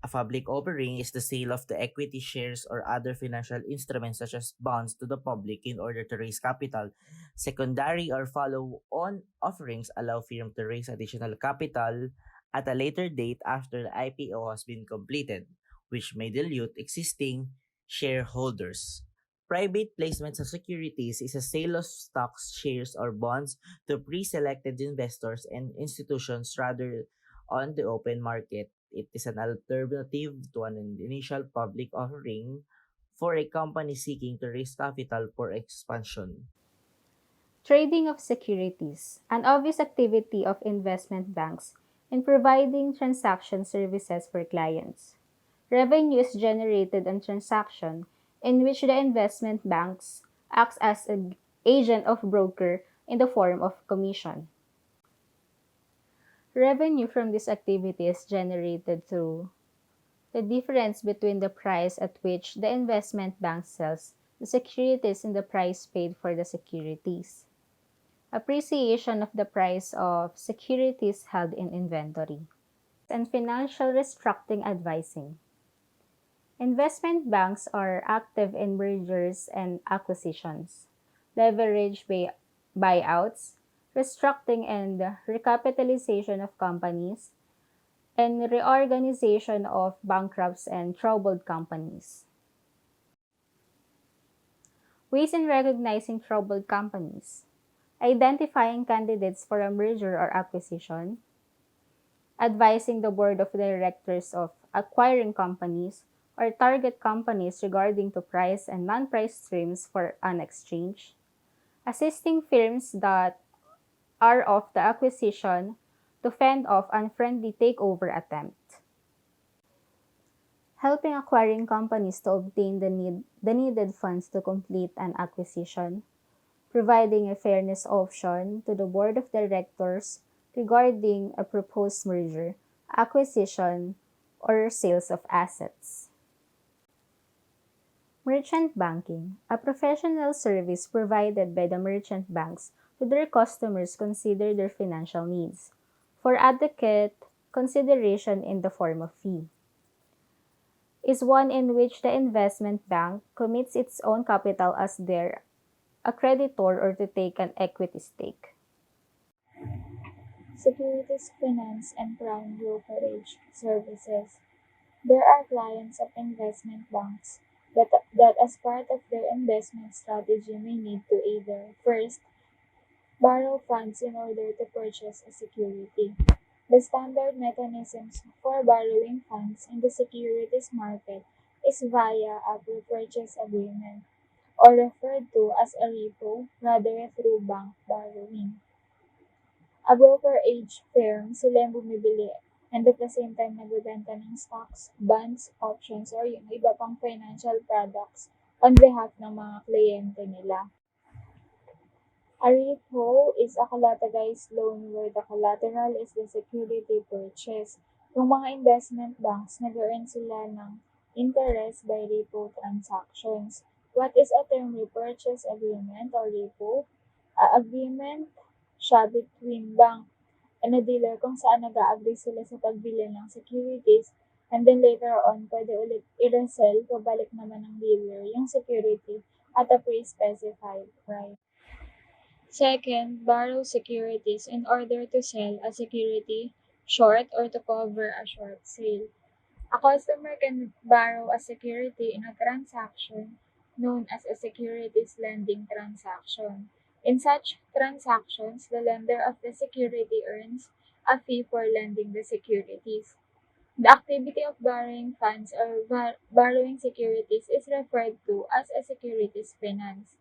A public offering is the sale of the equity shares or other financial instruments such as bonds to the public in order to raise capital. Secondary or follow-on offerings allow firm to raise additional capital at a later date after the IPO has been completed, which may dilute existing shareholders. Private placements of securities is a sale of stocks, shares, or bonds to pre-selected investors and institutions rather on the open market. It is an alternative to an initial public offering for a company seeking to raise capital for expansion. Trading of securities, an obvious activity of investment banks in providing transaction services for clients. Revenue is generated on transaction in which the investment banks acts as an agent of broker in the form of commission. Revenue from this activity is generated through the difference between the price at which the investment bank sells the securities and the price paid for the securities. Appreciation of the price of securities held in inventory. And financial restructuring advising. Investment banks are active in mergers and acquisitions, leverage buyouts, restructuring and recapitalization of companies, and reorganization of bankrupts and troubled companies. Ways in recognizing troubled companies. Identifying candidates for a merger or acquisition. Advising the board of directors of acquiring companies or target companies regarding to price and non-price streams for an exchange. Assisting firms that are of the acquisition to fend off unfriendly takeover attempt. Helping acquiring companies to obtain the needed funds to complete an acquisition, providing a fairness option to the board of directors regarding a proposed merger, acquisition, or sales of assets. Merchant banking, a professional service provided by the merchant banks to their customers consider their financial needs for adequate consideration in the form of fee. Is one in which the investment bank commits its own capital as their accreditor or to take an equity stake. Securities finance and prime brokerage services. There are clients of investment banks that as part of their investment strategy may need to either first, borrow funds in order to purchase a security. The standard mechanisms for borrowing funds in the securities market is via a purchase agreement, or referred to as a repo rather through bank borrowing. A brokerage firm, sila yung bumibili and at the same time nagbebenta ng stocks, bonds, options, or yung iba pang financial products on behalf ng mga kliyente nila. A repo is a collateralized loan where the collateral is the security purchase. Yung mga investment banks, nag-earn sila ng interest by repo transactions. What is a term repurchase agreement or repo? Agreement siya between bank and a dealer kung saan nag-a-agree sila sa pagbili ng securities and then later on, pwede ulit i-resell, pabalik naman ng dealer yung security at a pre-specified price. Second, borrow securities in order to sell a security short or to cover a short sale. A customer can borrow a security in a transaction known as a securities lending transaction. In such transactions, the lender of the security earns a fee for lending the securities. The activity of borrowing funds or borrowing securities is referred to as a securities finance.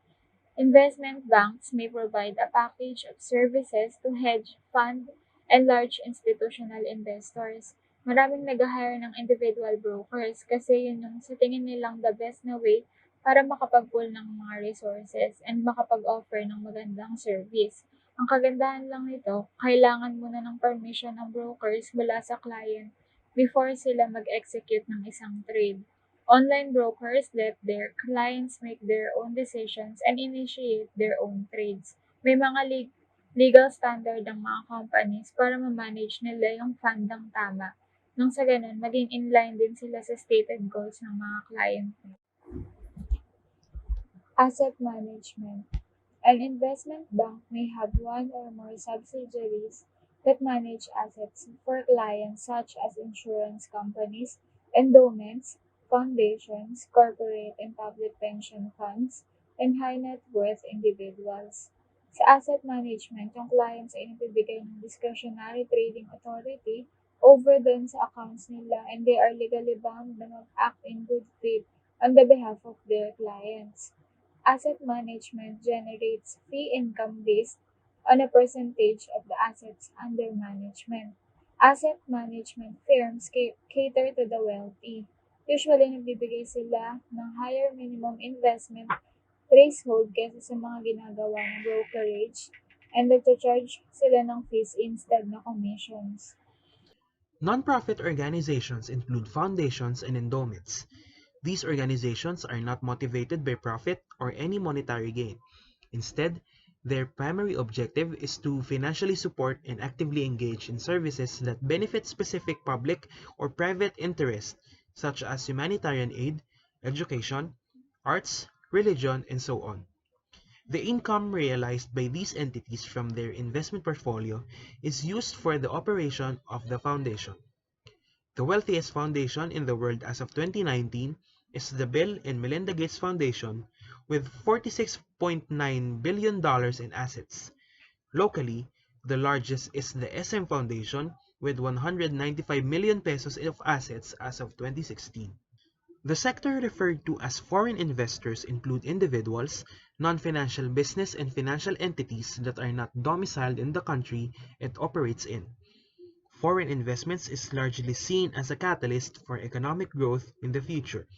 Investment banks may provide a package of services to hedge fund and large institutional investors. Maraming nag-hire ng individual brokers kasi yun yung sa tingin nilang the best na way para makapag-pool ng mga resources and makapag-offer ng magandang service. Ang kagandahan lang nito, kailangan muna ng permission ng brokers mula sa client before sila mag-execute ng isang trade. Online brokers let their clients make their own decisions and initiate their own trades. May mga legal standard ang mga companies para ma-manage nila yung fund ng tama. Nang sa ganun, maging inline din sila sa stated goals ng mga client. Asset management. An investment bank may have one or more subsidiaries that manage assets for clients such as insurance companies, endowments, foundations, corporate and public pension funds, and high net worth individuals. Sa asset management, yung clients ay nagbibigay ng discretionary trading authority over dun sa accounts nila, and they are legally bound na mag-act in good faith on the behalf of their clients. Asset management generates fee income based on a percentage of the assets under management. Asset management firms cater to the wealthy. Usually, nagbibigay sila ng higher minimum investment threshold kaysa sa mga ginagawa ng brokerage, and nagcha-charge sila ng fees instead na commissions. Nonprofit organizations include foundations and endowments. These organizations are not motivated by profit or any monetary gain. Instead, their primary objective is to financially support and actively engage in services that benefit specific public or private interests, such as humanitarian aid, education, arts, religion, and so on. The income realized by these entities from their investment portfolio is used for the operation of the foundation. The wealthiest foundation in the world as of 2019 is the Bill and Melinda Gates Foundation with $46.9 billion in assets. Locally, the largest is the SM Foundation with 195 million pesos of assets as of 2016. The sector referred to as foreign investors include individuals, non-financial business and financial entities that are not domiciled in the country it operates in. Foreign investments is largely seen as a catalyst for economic growth in the future.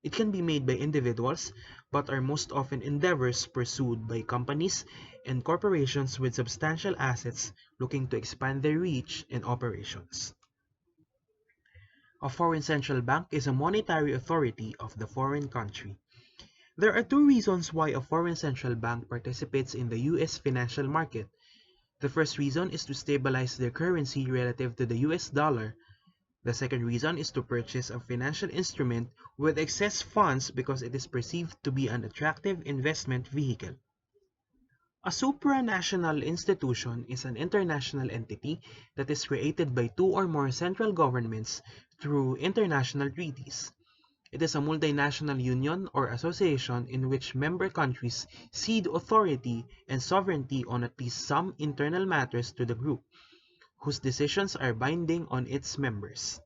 It can be made by individuals, but are most often endeavors pursued by companies and corporations with substantial assets looking to expand their reach and operations. A foreign central bank is a monetary authority of the foreign country. There are two reasons why a foreign central bank participates in the US financial market. The first reason is to stabilize their currency relative to the US dollar. The second reason is to purchase a financial instrument with excess funds because it is perceived to be an attractive investment vehicle. A supranational institution is an international entity that is created by two or more central governments through international treaties. It is a multinational union or association in which member countries cede authority and sovereignty on at least some internal matters to the group, whose decisions are binding on its members.